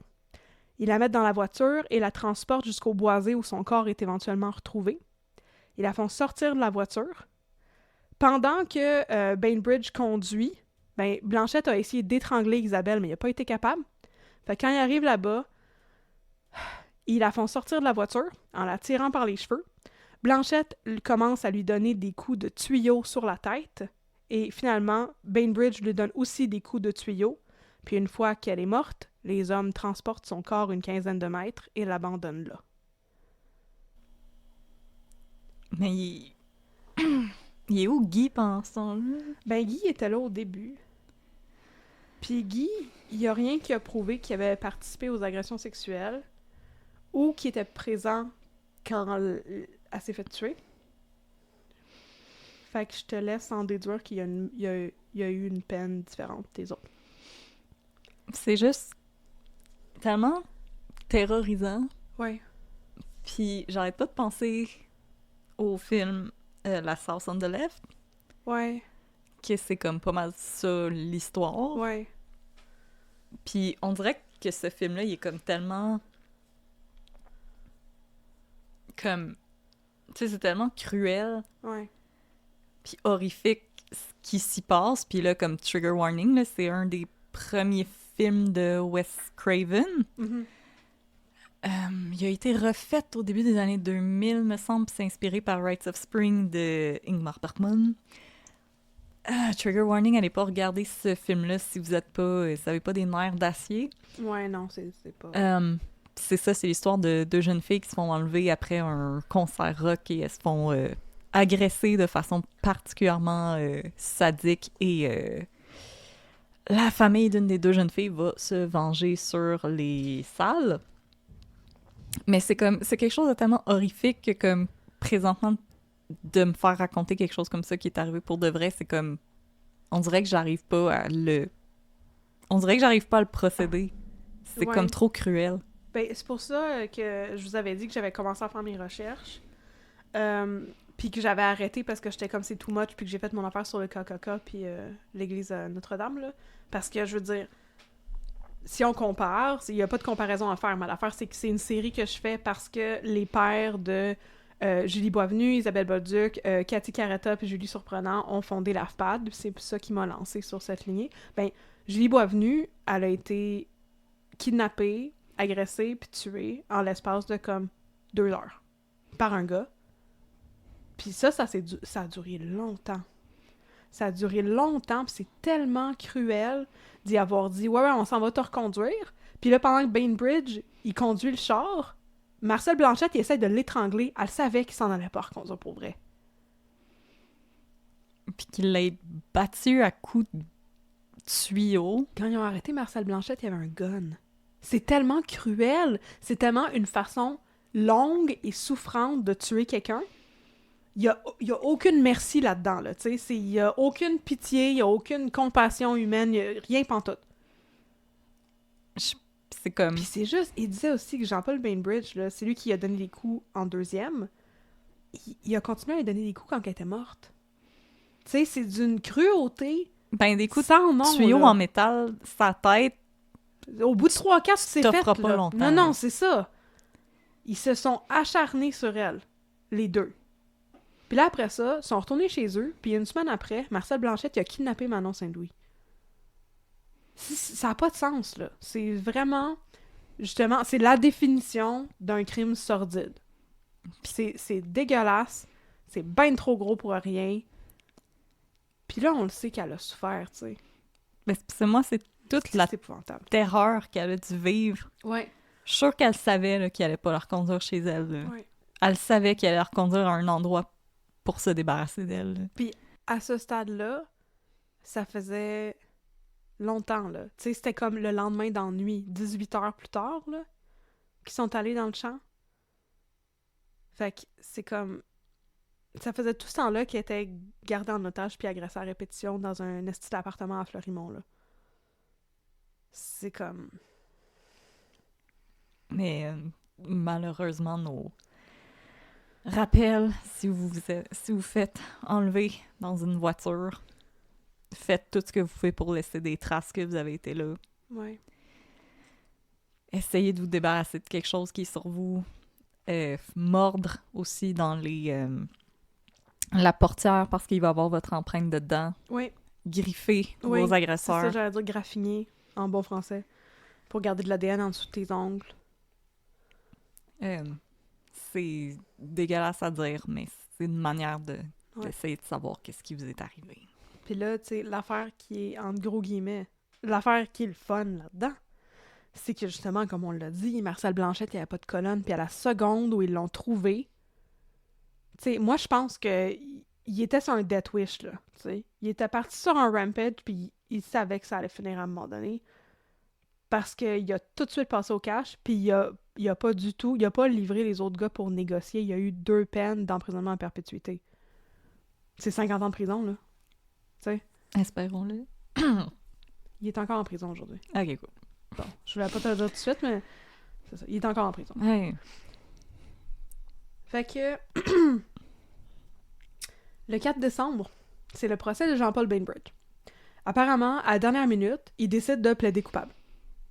Ils la mettent dans la voiture et la transportent jusqu'au boisé où son corps est éventuellement retrouvé. Ils la font sortir de la voiture. Pendant que Bainbridge conduit, Blanchette a essayé d'étrangler Isabelle, mais il n'a pas été capable. Fait que quand il arrive là-bas, ils la font sortir de la voiture en la tirant par les cheveux. Blanchette commence à lui donner des coups de tuyau sur la tête. Et finalement, Bainbridge lui donne aussi des coups de tuyau. Puis une fois qu'elle est morte, les hommes transportent son corps une 15aine de mètres et l'abandonnent là. Mais il est où Guy pendant ce temps-là? Guy était là au début. Puis Guy, il n'y a rien qui a prouvé qu'il avait participé aux agressions sexuelles ou qu'il était présent quand elle s'est fait tuer. Fait que je te laisse en déduire qu'il y a eu une peine différente des autres. C'est juste tellement terrorisant. Ouais. Puis j'arrête pas de penser au film La Sauce on the Left. Ouais. Que c'est comme pas mal ça l'histoire. Ouais. Puis on dirait que ce film-là, il est comme tellement... Comme... Tu sais, c'est tellement cruel. Ouais. Puis horrifique ce qui s'y passe. Puis là, comme Trigger Warning, là, c'est un des premiers films de Wes Craven. Mm-hmm. Il a été refait au début des années 2000, me semble, c'est inspiré par Rites of Spring de Ingmar Bergman. Trigger Warning, allez pas regarder ce film-là si vous avez pas des nerfs d'acier. Ouais, non, c'est pas... C'est ça, c'est l'histoire de 2 jeunes filles qui se font enlever après un concert rock et elles se font agresser de façon particulièrement sadique et la famille d'une des 2 jeunes filles va se venger sur les salles. Mais c'est quelque chose de tellement horrifique que comme présentement de me faire raconter quelque chose comme ça qui est arrivé pour de vrai, c'est comme on dirait que j'arrive pas à le procéder. C'est comme trop cruel. Ben, c'est pour ça que je vous avais dit que j'avais commencé à faire mes recherches. Puis que j'avais arrêté parce que j'étais comme c'est too much, puis que j'ai fait mon affaire sur le KKK, puis l'église Notre-Dame, là. Parce que, je veux dire, si on compare, il n'y a pas de comparaison à faire, mais l'affaire, c'est que c'est une série que je fais parce que les pères de Julie Boisvenu, Isabelle Bolduc, Cathy Caretta puis Julie Surprenant ont fondé l'AFPAD. C'est ça qui m'a lancé sur cette lignée. Ben, Julie Boisvenu, elle a été kidnappée, agressée puis tuée en l'espace de comme 2 heures par un gars. Puis ça a duré longtemps. Ça a duré longtemps, puis c'est tellement cruel d'y avoir dit « Ouais, on s'en va te reconduire. » Puis là, pendant que Bainbridge, il conduit le char, Marcel Blanchette, il essaie de l'étrangler. Elle savait qu'il s'en allait pas reconduire pour vrai. Puis qu'il l'ait battu à coups de tuyau. Quand ils ont arrêté Marcel Blanchette, il y avait un gun. C'est tellement cruel. C'est tellement une façon longue et souffrante de tuer quelqu'un. Il y a aucune merci là-dedans, là, tu sais. Il y a aucune pitié, il y a aucune compassion humaine, il y a rien pantoute. C'est comme... Puis c'est juste, il disait aussi que Jean-Paul Bainbridge, là, c'est lui qui a donné les coups en deuxième. Il a continué à lui donner des coups quand elle était morte. Tu sais, c'est d'une cruauté. Ben, des coups sans nom, de tuyau là. en métal, sa tête. Au bout de 3-4, c'est fait. T'offres pas là. longtemps. Non, c'est ça. Ils se sont acharnés sur elle, les deux. Puis là, après ça, ils sont retournés chez eux, puis une semaine après, Marcel Blanchette, il a kidnappé Manon Saint-Louis. Ça n'a pas de sens, là. C'est vraiment... Justement, c'est la définition d'un crime sordide. C'est dégueulasse. C'est ben trop gros pour rien. Puis là, on le sait qu'elle a souffert, tu sais. Mais moi, c'est toute la épouvantable. terreur qu'elle a dû vivre. Ouais. Je suis sûre qu'elle savait là, qu'il allait pas la reconduire chez elle. Là. Ouais. Elle savait qu'il allait la reconduire à un endroit pour se débarrasser d'elle. Là. Puis à ce stade-là, ça faisait longtemps, là. Tu sais, c'était comme le lendemain d'ennui, 18 heures plus tard, là, qu'ils sont allés dans le champ. Fait que c'est comme... Ça faisait tout ce temps-là qu'ils étaient gardés en otage puis agressés à répétition dans un esti d'appartement à Fleurimont, là. C'est comme... Mais malheureusement, nos rappels, si vous faites enlever dans une voiture, faites tout ce que vous pouvez pour laisser des traces que vous avez été là. Ouais. Essayez de vous débarrasser de quelque chose qui est sur vous. Mordre aussi dans la portière parce qu'il va y avoir votre empreinte dedans. Oui. Griffer Oui, vos agresseurs. c'est ça, j'allais dire graffiner en bon français pour garder de l'ADN en dessous de tes ongles. C'est dégueulasse à dire, mais c'est une manière d'essayer de savoir qu'est-ce qui vous est arrivé. Puis là, tu sais, l'affaire qui est, entre gros guillemets, l'affaire qui est le fun là-dedans, c'est que justement, comme on l'a dit, Marcel Blanchette, il n'y avait pas de colonne, puis à la seconde où ils l'ont trouvé, tu sais, moi, je pense que il était sur un death wish, là, tu sais. Il était parti sur un rampage, puis il savait que ça allait finir à un moment donné, parce qu'il a tout de suite passé au cash, puis il a pas du tout, il a pas livré les autres gars pour négocier, il y a eu 2 peines d'emprisonnement à perpétuité. C'est 50 ans de prison, là. Tu sais. Espérons-le. Il est encore en prison aujourd'hui. Ok, cool. Bon, je vais pas te le dire tout de suite, mais c'est ça. Il est encore en prison. Hey. Fait que le 4 décembre, c'est le procès de Jean-Paul Bainbridge. Apparemment, à la dernière minute, il décide de plaider coupable.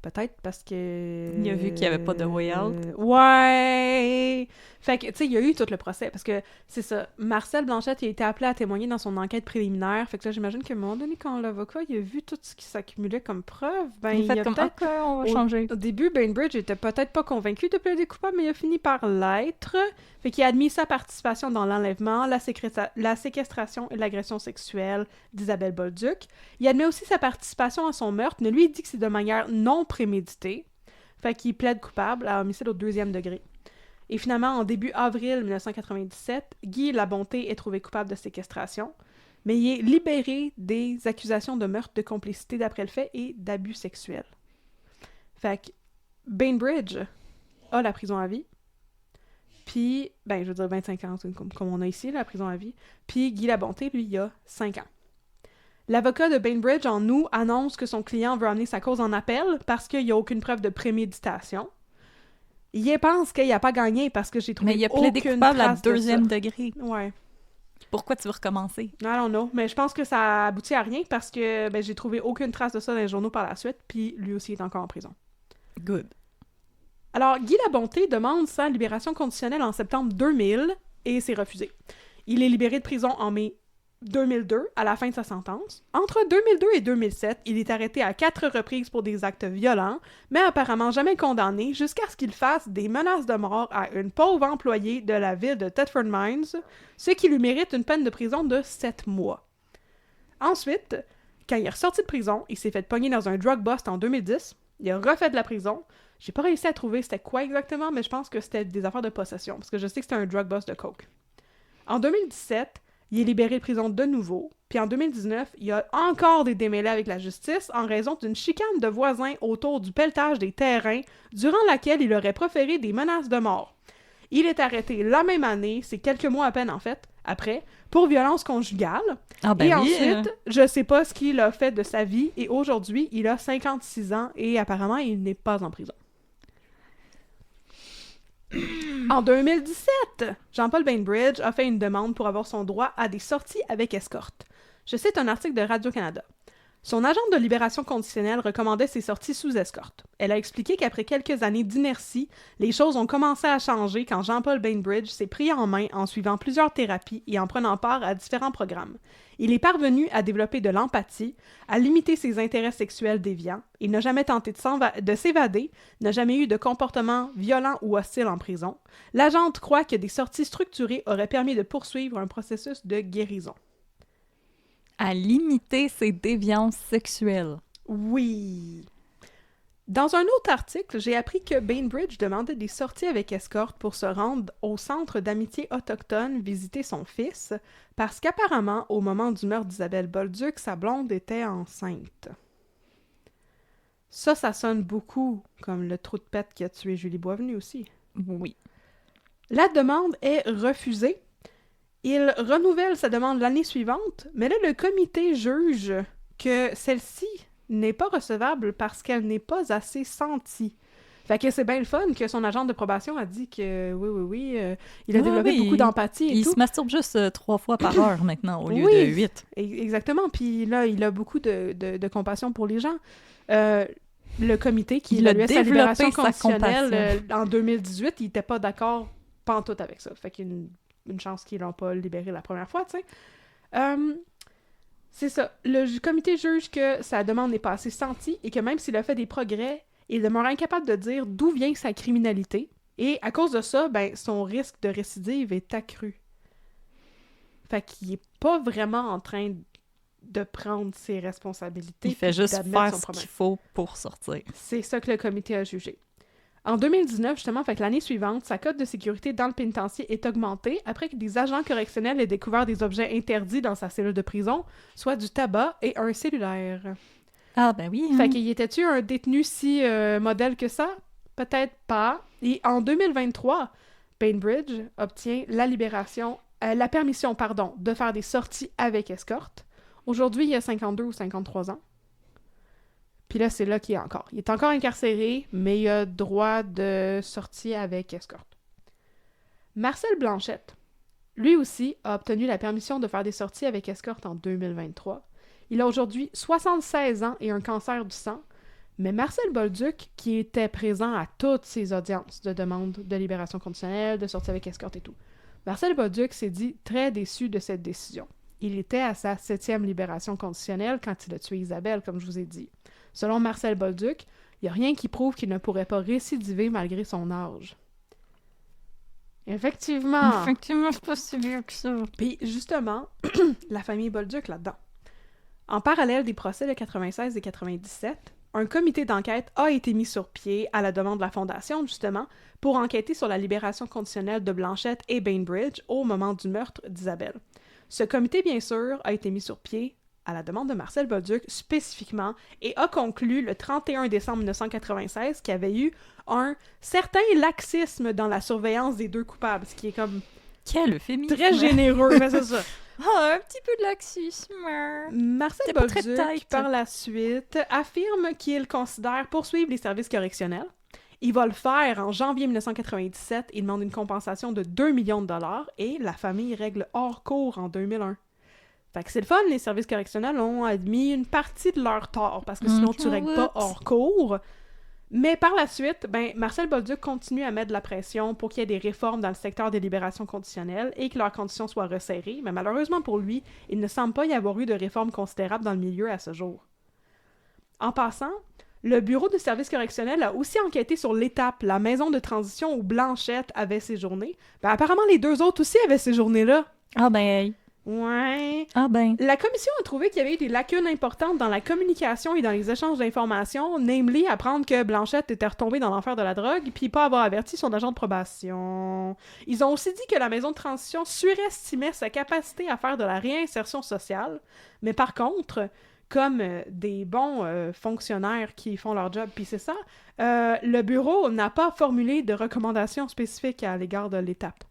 Peut-être parce que... Il a vu qu'il n'y avait pas de way out. Ouais! Fait que, tu sais, il y a eu tout le procès, parce que, c'est ça, Marcel Blanchette, il a été appelé à témoigner dans son enquête préliminaire, fait que là, j'imagine qu'à un moment donné, quand l'avocat, il a vu tout ce qui s'accumulait comme preuve, ben, il a fait comme, peut-être... on va changer. Au début, Bainbridge était peut-être pas convaincu de plaider coupable, mais il a fini par l'être. Fait qu'il a admis sa participation dans l'enlèvement, la séquestration et l'agression sexuelle d'Isabelle Bolduc. Il admet aussi sa participation à son meurtre, mais lui, il dit que c'est de manière non préméditée. Fait qu'il plaide coupable à homicide au 2e degré. Et finalement, en début avril 1997, Guy Labonté est trouvé coupable de séquestration, mais il est libéré des accusations de meurtre, de complicité d'après le fait et d'abus sexuels. Fait que Bainbridge a la prison à vie. Puis, ben, je veux dire 25 ans, comme on a ici, la prison à vie. Puis Guy Labonté, lui, il a 5 ans. L'avocat de Bainbridge, en août, annonce que son client veut amener sa cause en appel parce qu'il n'y a aucune preuve de préméditation. Il pense qu'il n'a pas gagné parce que j'ai trouvé Mais il a plaidé aucune coupable à trace de ça. deuxième degré. Ouais. Pourquoi tu veux recommencer? I don't know, mais je pense que ça aboutit à rien parce que j'ai trouvé aucune trace de ça dans les journaux par la suite, puis lui aussi est encore en prison. Good. Alors, Guy Labonté demande sa libération conditionnelle en septembre 2000 et c'est refusé. Il est libéré de prison en mai 2002, à la fin de sa sentence. Entre 2002 et 2007, il est arrêté à 4 reprises pour des actes violents, mais apparemment jamais condamné, jusqu'à ce qu'il fasse des menaces de mort à une pauvre employée de la ville de Thetford Mines, ce qui lui mérite une peine de prison de 7 mois. Ensuite, quand il est ressorti de prison, il s'est fait pogner dans un drug bust en 2010, il a refait de la prison. J'ai pas réussi à trouver c'était quoi exactement, mais je pense que c'était des affaires de possession, parce que je sais que c'était un drug bust de coke. En 2017, il est libéré de prison de nouveau, puis en 2019, il y a encore des démêlés avec la justice en raison d'une chicane de voisins autour du pelletage des terrains, durant laquelle il aurait proféré des menaces de mort. Il est arrêté la même année, c'est quelques mois à peine en fait, après, pour violence conjugale. Ah ben et oui, ensuite, je sais pas ce qu'il a fait de sa vie, et aujourd'hui, il a 56 ans, et apparemment, il n'est pas en prison. En 2017, Jean-Paul Bainbridge a fait une demande pour avoir son droit à des sorties avec escorte. Je cite un article de Radio-Canada. Son agent de libération conditionnelle recommandait ses sorties sous escorte. Elle a expliqué qu'après quelques années d'inertie, les choses ont commencé à changer quand Jean-Paul Bainbridge s'est pris en main en suivant plusieurs thérapies et en prenant part à différents programmes. Il est parvenu à développer de l'empathie, à limiter ses intérêts sexuels déviants, il n'a jamais tenté de s'évader, n'a jamais eu de comportement violent ou hostile en prison. L'agente croit que des sorties structurées auraient permis de poursuivre un processus de guérison. à limiter ses déviances sexuelles. Oui. Dans un autre article, j'ai appris que Bainbridge demandait des sorties avec escorte pour se rendre au centre d'amitié autochtone visiter son fils, parce qu'apparemment, au moment du meurtre d'Isabelle Bolduc, sa blonde était enceinte. Ça sonne beaucoup comme le trou de pète qui a tué Julie Boisvenu aussi. Oui. La demande est refusée. Il renouvelle sa demande l'année suivante, mais là, le comité juge que celle-ci n'est pas recevable parce qu'elle n'est pas assez sentie. Fait que c'est bien le fun que son agent de probation a dit que oui, il a développé beaucoup d'empathie et tout. Il se masturbe juste 3 fois par heure maintenant, au lieu de 8. Exactement, puis là, il a beaucoup de compassion pour les gens. Le comité qui évaluait sa libération conditionnelle en 2018, il n'était pas d'accord pantoute avec ça. Fait qu'il y a une chance qu'ils l'ont pas libéré la première fois, tu sais. C'est ça. Le comité juge que sa demande n'est pas assez sentie et que même s'il a fait des progrès, il demeure incapable de dire d'où vient sa criminalité. Et à cause de ça, son risque de récidive est accru. Fait qu'il est pas vraiment en train de prendre ses responsabilités. Il fait juste faire ce qu'il faut pour sortir. C'est ça que le comité a jugé. En 2019, justement, fait que l'année suivante, sa cote de sécurité dans le pénitencier est augmentée après que des agents correctionnels aient découvert des objets interdits dans sa cellule de prison, soit du tabac et un cellulaire. Ah ben oui. Fait qu'il était-tu un détenu si modèle que ça? Peut-être pas. Et en 2023, Bainbridge obtient la permission de faire des sorties avec escorte. Aujourd'hui, il a 52 ou 53 ans. Puis là, c'est là qu'il est encore. Il est encore incarcéré, mais il a droit de sortie avec escorte. Marcel Blanchette, lui aussi, a obtenu la permission de faire des sorties avec escorte en 2023. Il a aujourd'hui 76 ans et un cancer du sang, mais Marcel Bolduc, qui était présent à toutes ces audiences de demande de libération conditionnelle, de sortie avec escorte et tout, Marcel Bolduc s'est dit très déçu de cette décision. Il était à sa 7e libération conditionnelle quand il a tué Isabelle, comme je vous ai dit. Selon Marcel Bolduc, il n'y a rien qui prouve qu'il ne pourrait pas récidiver malgré son âge. Effectivement, c'est pas si vieux que ça. Puis justement, la famille Bolduc là-dedans. En parallèle des procès de 96 et 97, un comité d'enquête a été mis sur pied à la demande de la Fondation, justement, pour enquêter sur la libération conditionnelle de Blanchette et Bainbridge au moment du meurtre d'Isabelle. Ce comité, bien sûr, a été mis sur pied à la demande de Marcel Bolduc spécifiquement et a conclu le 31 décembre 1996 qu'il y avait eu un certain laxisme dans la surveillance des deux coupables, ce qui est comme quel euphémisme! Très généreux, mais c'est ça. Un petit peu de laxisme. Marcel Bolduc, par la suite, affirme qu'il considère poursuivre les services correctionnels Il va le faire en janvier 1997. Il demande une compensation de 2 millions de dollars et la famille règle hors cours en 2001. Fait que c'est le fun, les services correctionnels ont admis une partie de leur tort, parce que sinon tu règles pas hors cours. Mais par la suite, Marcel Bolduc continue à mettre de la pression pour qu'il y ait des réformes dans le secteur des libérations conditionnelles et que leurs conditions soient resserrées, mais malheureusement pour lui, il ne semble pas y avoir eu de réformes considérables dans le milieu à ce jour. En passant, le Bureau de services correctionnels a aussi enquêté sur l'Étape, la maison de transition où Blanchette avait séjourné. Apparemment, les 2 autres aussi avaient séjourné là. Ah ben... Ouais. Ah ben... La commission a trouvé qu'il y avait eu des lacunes importantes dans la communication et dans les échanges d'informations, namely apprendre que Blanchette était retombée dans l'enfer de la drogue puis pas avoir averti son agent de probation. Ils ont aussi dit que la maison de transition surestimait sa capacité à faire de la réinsertion sociale, mais par contre, comme des bons fonctionnaires qui font leur job, puis c'est ça, le bureau n'a pas formulé de recommandations spécifiques à l'égard de l'Étape.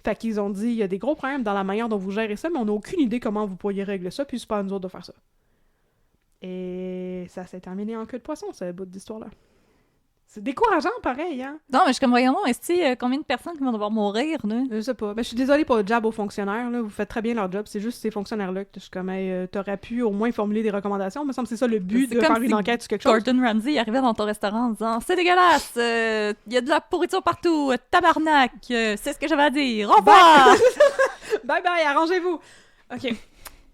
Fait qu'ils ont dit, il y a des gros problèmes dans la manière dont vous gérez ça, mais on n'a aucune idée comment vous pourriez régler ça, puis c'est pas à nous autres de faire ça. Et ça s'est terminé en queue de poisson, ce bout d'histoire-là. C'est décourageant, pareil, hein? Non, mais je suis comme, voyons, est-ce combien de personnes qui vont devoir mourir, là? Je sais pas. Je suis désolée pour le job aux fonctionnaires, là. Vous faites très bien leur job. C'est juste ces fonctionnaires-là que je suis comme, hey, t'aurais pu au moins formuler des recommandations. Il me semble que c'est ça le but de faire une enquête sur quelque chose. Gordon Ramsay arrivait dans ton restaurant en disant « C'est dégueulasse! Il y a de la pourriture partout! Tabarnak! C'est ce que j'avais à dire! Au revoir! » Bye bye, arrangez-vous! OK.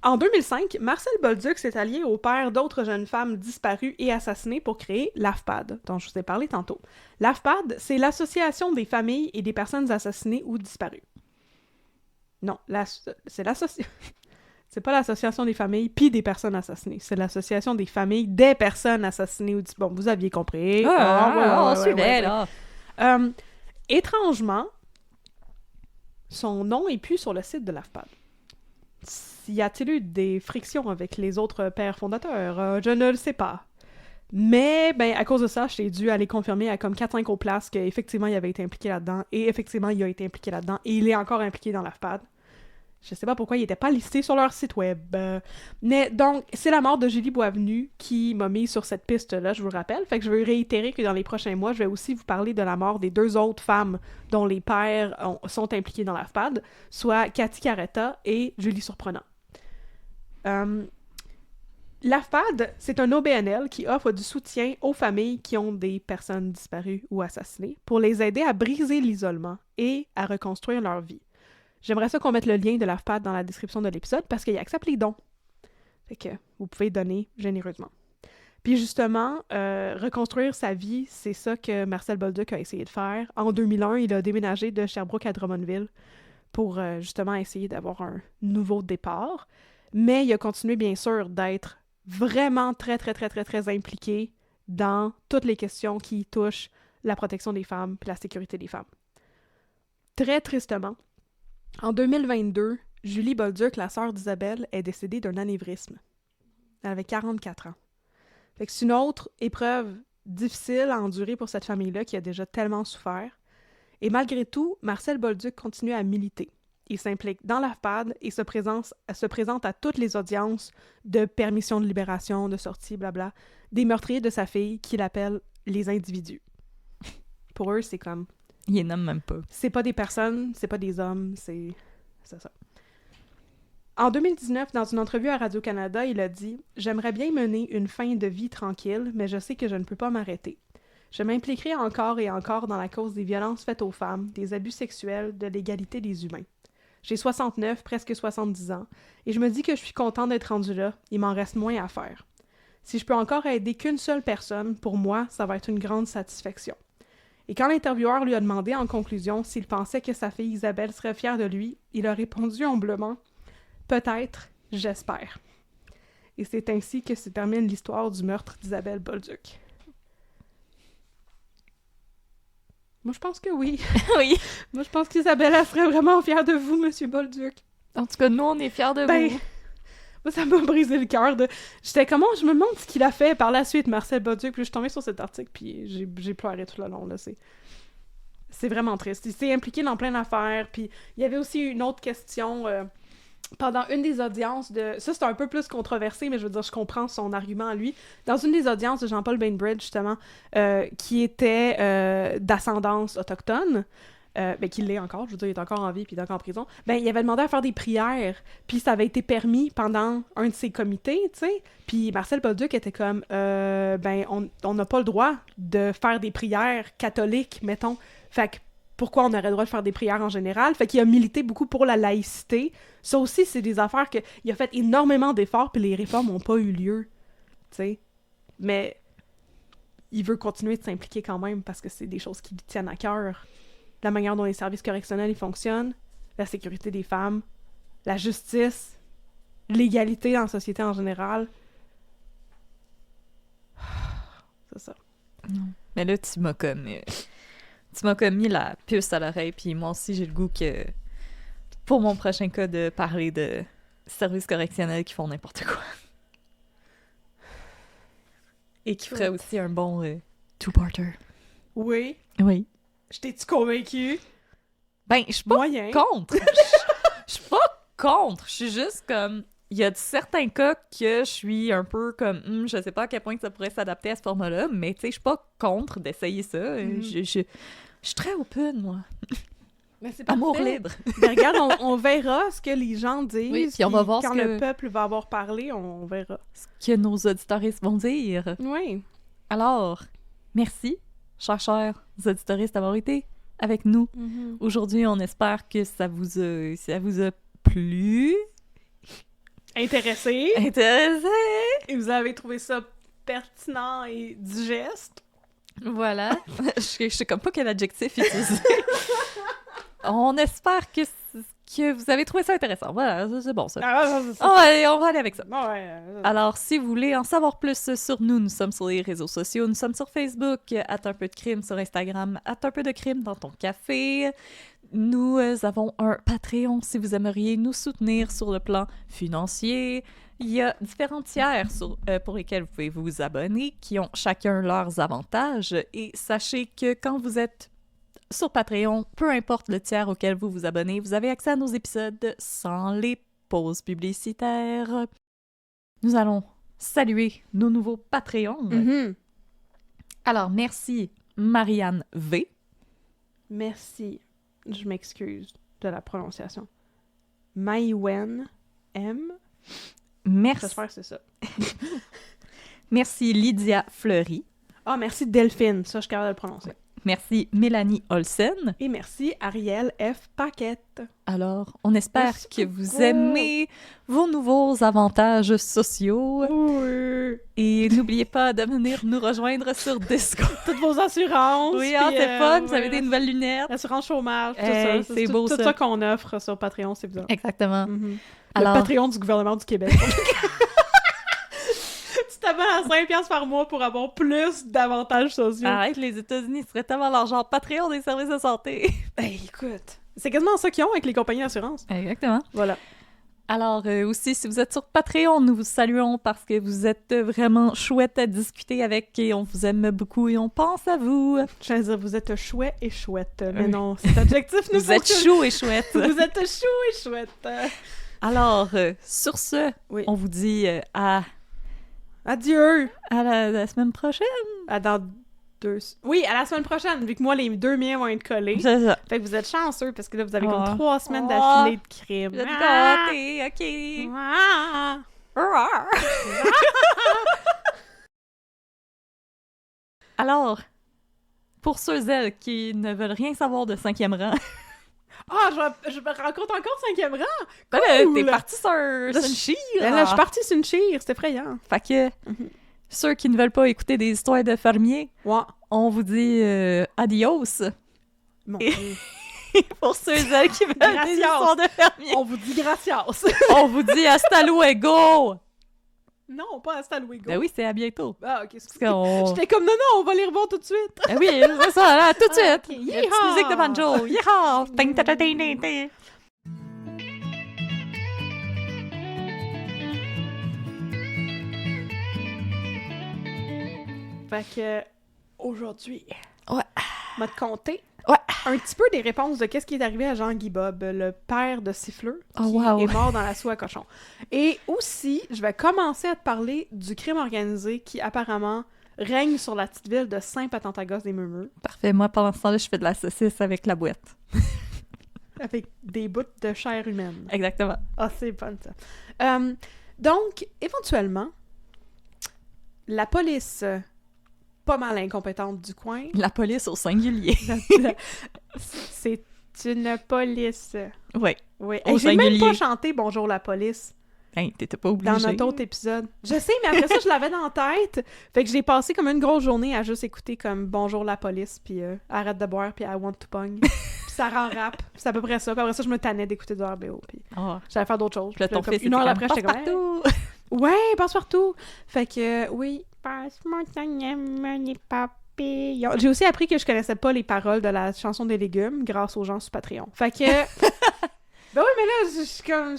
En 2005, Marcel Bolduc s'est allié au père d'autres jeunes femmes disparues et assassinées pour créer l'AFPAD, dont je vous ai parlé tantôt. L'AFPAD, c'est l'Association des familles et des personnes assassinées ou disparues. Non, c'est l'association... C'est pas l'Association des familles puis des personnes assassinées. C'est l'Association des familles des personnes assassinées ou disparues. Bon, vous aviez compris. On suivait, là. Étrangement, son nom est plus sur le site de l'AFPAD. Y a-t-il eu des frictions avec les autres pères fondateurs? Je ne le sais pas. Mais, à cause de ça, j'ai dû aller confirmer à comme 4-5 autres places qu'effectivement, il avait été impliqué là-dedans, et effectivement, il a été impliqué là-dedans, et il est encore impliqué dans l'AFPAD. Je sais pas pourquoi il était pas listé sur leur site web. Mais donc, c'est la mort de Julie Boisvenu qui m'a mis sur cette piste-là, je vous le rappelle. Fait que je veux réitérer que dans les prochains mois, je vais aussi vous parler de la mort des 2 autres femmes dont les pères sont impliqués dans l'AFPAD, soit Cathy Caretta et Julie Surprenant. L'AFPAD, c'est un OBNL qui offre du soutien aux familles qui ont des personnes disparues ou assassinées pour les aider à briser l'isolement et à reconstruire leur vie. J'aimerais ça qu'on mette le lien de l'AFPAD dans la description de l'épisode parce qu'il accepte les dons. Fait que vous pouvez donner généreusement. Puis justement, reconstruire sa vie, c'est ça que Marcel Bolduc a essayé de faire. En 2001, il a déménagé de Sherbrooke à Drummondville pour justement essayer d'avoir un nouveau départ. Mais il a continué, bien sûr, d'être vraiment très, très, très, très, très impliqué dans toutes les questions qui touchent la protection des femmes et la sécurité des femmes. Très tristement, en 2022, Julie Bolduc, la sœur d'Isabelle, est décédée d'un anévrisme. Elle avait 44 ans. Fait que c'est une autre épreuve difficile à endurer pour cette famille-là qui a déjà tellement souffert. Et malgré tout, Marcel Bolduc continue à militer. Il s'implique dans l'AFPAD et se présente à toutes les audiences de permission de libération, de sortie, blabla, des meurtriers de sa fille qu'il appelle les individus. Pour eux, c'est comme... Ils les nomment même pas. C'est pas des personnes, c'est pas des hommes, c'est ça. En 2019, dans une entrevue à Radio-Canada, il a dit « J'aimerais bien mener une fin de vie tranquille, mais je sais que je ne peux pas m'arrêter. Je m'impliquerai encore et encore dans la cause des violences faites aux femmes, des abus sexuels, de l'égalité des humains. J'ai 69, presque 70 ans, et je me dis que je suis contente d'être rendue là, il m'en reste moins à faire. Si je peux encore aider qu'une seule personne, pour moi, ça va être une grande satisfaction. » Et quand l'intervieweur lui a demandé en conclusion s'il pensait que sa fille Isabelle serait fière de lui, il a répondu humblement « Peut-être, j'espère. » Et c'est ainsi que se termine l'histoire du meurtre d'Isabelle Bolduc. Moi, je pense que oui. Oui. Moi, je pense qu'Isabelle, elle serait vraiment fière de vous, Monsieur Bolduc. En tout cas, nous, on est fiers de vous. Moi, ça m'a brisé le cœur. J'étais comment? Je me demande ce qu'il a fait par la suite, Marcel Bolduc. Puis je suis tombée sur cet article, puis j'ai pleuré tout le long. Là. C'est vraiment triste. Il s'est impliqué dans plein d'affaires. Puis il y avait aussi une autre question pendant une des audiences de... Ça, c'est un peu plus controversé, mais je veux dire, je comprends son argument à lui. Dans une des audiences de Jean-Paul Bainbridge, justement, qui était d'ascendance autochtone, ben, qu'il l'est encore, je veux dire, il est encore en vie puis il est encore en prison, ben, il avait demandé à faire des prières, puis ça avait été permis pendant un de ses comités, tu sais, puis Marcel Bolduc était comme, ben, on n'a pas le droit de faire des prières catholiques, mettons, fait que pourquoi on aurait le droit de faire des prières en général? Fait qu'il a milité beaucoup pour la laïcité. Ça aussi, c'est des affaires qu'il a fait énormément d'efforts, puis les réformes n'ont pas eu lieu, tu sais. Mais il veut continuer de s'impliquer quand même, parce que c'est des choses qui lui tiennent à cœur. La manière dont les services correctionnels ils fonctionnent, la sécurité des femmes, la justice, l'égalité dans la société en général. C'est ça. Non. Mais là, tu m'as comme mis la puce à l'oreille, puis moi aussi, j'ai le goût que, pour mon prochain cas, de parler de services correctionnels qui font n'importe quoi. Et qui ferait aussi un bon two-parter. Oui. Oui. Je t'ai-tu convaincu? Ben, je suis pas Moyen. contre. Je suis pas contre. Je suis juste comme... Il y a certains cas que je suis un peu comme... je sais pas à quel point ça pourrait s'adapter à ce format-là, mais tu sais, je suis pas contre d'essayer ça. Je suis très open, moi. Mais c'est Amour parfait. libre. Mais regarde, on verra ce que les gens disent. Oui, puis on va voir quand ce que- le peuple va avoir parlé, on verra. Ce que nos auditoristes vont dire. Oui. Alors, merci, chers auditoristes, d'avoir été avec nous. Aujourd'hui, on espère que ça vous a plu. Intéressé. Intéressé. Et vous avez trouvé ça pertinent et digeste. Voilà. Je sais comme pas quel adjectif utiliser. On espère que vous avez trouvé ça intéressant. Voilà, c'est bon ça. On va aller avec ça. Alors, si vous voulez en savoir plus sur nous, nous sommes sur les réseaux sociaux. Nous sommes sur Facebook, @unpeudecrime, sur Instagram, @unpeudecrime dans ton café. Nous avons un Patreon si vous aimeriez nous soutenir sur le plan financier. Il y a différents tiers pour lesquels vous pouvez vous abonner, qui ont chacun leurs avantages. Et sachez que quand vous êtes sur Patreon, peu importe le tiers auquel vous vous abonnez, vous avez accès à nos épisodes sans les pauses publicitaires. Nous allons saluer nos nouveaux Patreons. Alors, merci Marianne V. Merci. Je m'excuse de la prononciation. Maïwen M. Merci. J'espère que c'est ça. Merci Lydia Fleury. Ah, merci Delphine. Ça, je suis capable de le prononcer. Merci Mélanie Olsen. Et merci Ariel F. Paquette. Alors, on espère Merci que beaucoup. vous aimez vos nouveaux avantages sociaux. Oui. Et n'oubliez pas de venir nous rejoindre sur Discord. Toutes vos assurances. Oui, puis, c'est fun, vous ouais, avez des nouvelles lunettes. Assurance chômage, tout Hey, ça. c'est beau, tout ça. ça qu'on offre sur Patreon, c'est bizarre. Exactement. Le Alors, Patreon du gouvernement du Québec. Tu t'abonnes à 5$ par mois pour avoir plus d'avantages sociaux. arrête, les États-Unis seraient tellement l'argent Patreon des services de santé. Ben écoute, c'est quasiment ça qu'ils ont avec les compagnies d'assurance. Exactement. Voilà. Alors, aussi, si vous êtes sur Patreon, nous vous saluons parce que vous êtes vraiment chouette à discuter avec et on vous aime beaucoup et on pense à vous. Je veux dire, vous êtes chouette et chouette. Mais non, cet adjectif nous Vous êtes chou et chouette. Vous êtes chou et chouette. Alors, sur ce, Oui. on vous dit à Adieu! la semaine prochaine. À dans 2... Oui, à la semaine prochaine, vu que moi, les 2 miens vont être collés. C'est ça. Fait que vous êtes chanceux, parce que là, vous avez Oh. comme 3 semaines Oh. d'affilée de crime. Vous êtes gâtés, OK. Ah! Alors, pour ceux elles qui ne veulent rien savoir de 5e rang, Ah, je me rencontre encore 5e rang! ben là, Cool. t'es parti sur une chire. Ben là, je suis partie sur une chire, c'est effrayant. Fait que ceux qui ne veulent pas écouter des histoires de fermiers, Ouais. on vous dit adios. Mon Et- Dieu. Pour ceux elles qui veulent des Gracias. histoires de fermiers, On vous dit gracias. on vous dit hasta luego. Non, pas hasta luego. Ben oui, c'est à bientôt. Ah, ok, Parce qu'on... J'étais comme, non, on va les revoir tout de suite. Ben oui, c'est ça, là, tout de Ah, suite. ok. La petite Yeehaw! musique de banjo. Yeehaw! Ting, ta, ta, ting, ting, ting. Fait que, aujourd'hui, Ouais. m'a te compter un petit peu des réponses de qu'est-ce qui est arrivé à Jean-Guy Bob, le père de Siffleux, qui wow. est mort dans la soie à cochon. Et aussi, je vais commencer à te parler du crime organisé qui apparemment règne sur la petite ville de Saint-Patentagos-des-Murmures. Parfait. Moi, pendant ce temps-là, je fais de la saucisse avec la boîte. Avec des bouts de chair humaine. Exactement. Ah, c'est fun, ça. Donc, éventuellement, la police pas mal incompétente du coin... La police au singulier. C'est une police. Oui. Oui. Au J'ai même singulier. pas chanté « Bonjour la police » Hey, t'étais pas obligé. dans notre autre épisode. Je sais, mais après ça, je l'avais dans la tête. Fait que j'ai passé comme une grosse journée à juste écouter comme « Bonjour la police », puis « Arrête de boire », puis « I want to pong ». Puis ça rend rap. C'est à peu près ça. Puis après ça, je me tannais d'écouter du RBO. Puis Oh. j'allais faire d'autres choses. Puis là, ton comme fils, une heure après, j'étais comme... partout. Ouais, passe-partout! Fait que, oui. Passe-moi les papillons. J'ai aussi appris que je connaissais pas les paroles de la chanson des légumes grâce aux gens sur Patreon. Fait que... ben oui, mais là, je suis comme...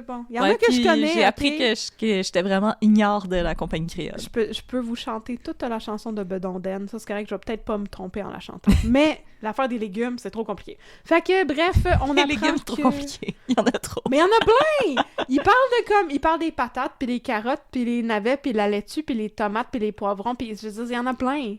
bon, il y en a que je connais. J'ai appris que j'étais vraiment ignare de la compagnie créole. Je peux vous chanter toute la chanson de Bedonden. Ça, c'est correct, je vais peut-être pas me tromper en la chantant. Mais l'affaire des légumes, c'est trop compliqué. Fait que, bref, on Les apprend légumes, c'est trop que... compliqué. Il y en a trop. Mais il y en a plein! Il parle des patates, puis des carottes, puis les navets, puis la laitue, puis les tomates, puis les poivrons, puis je veux dire, il y en a plein.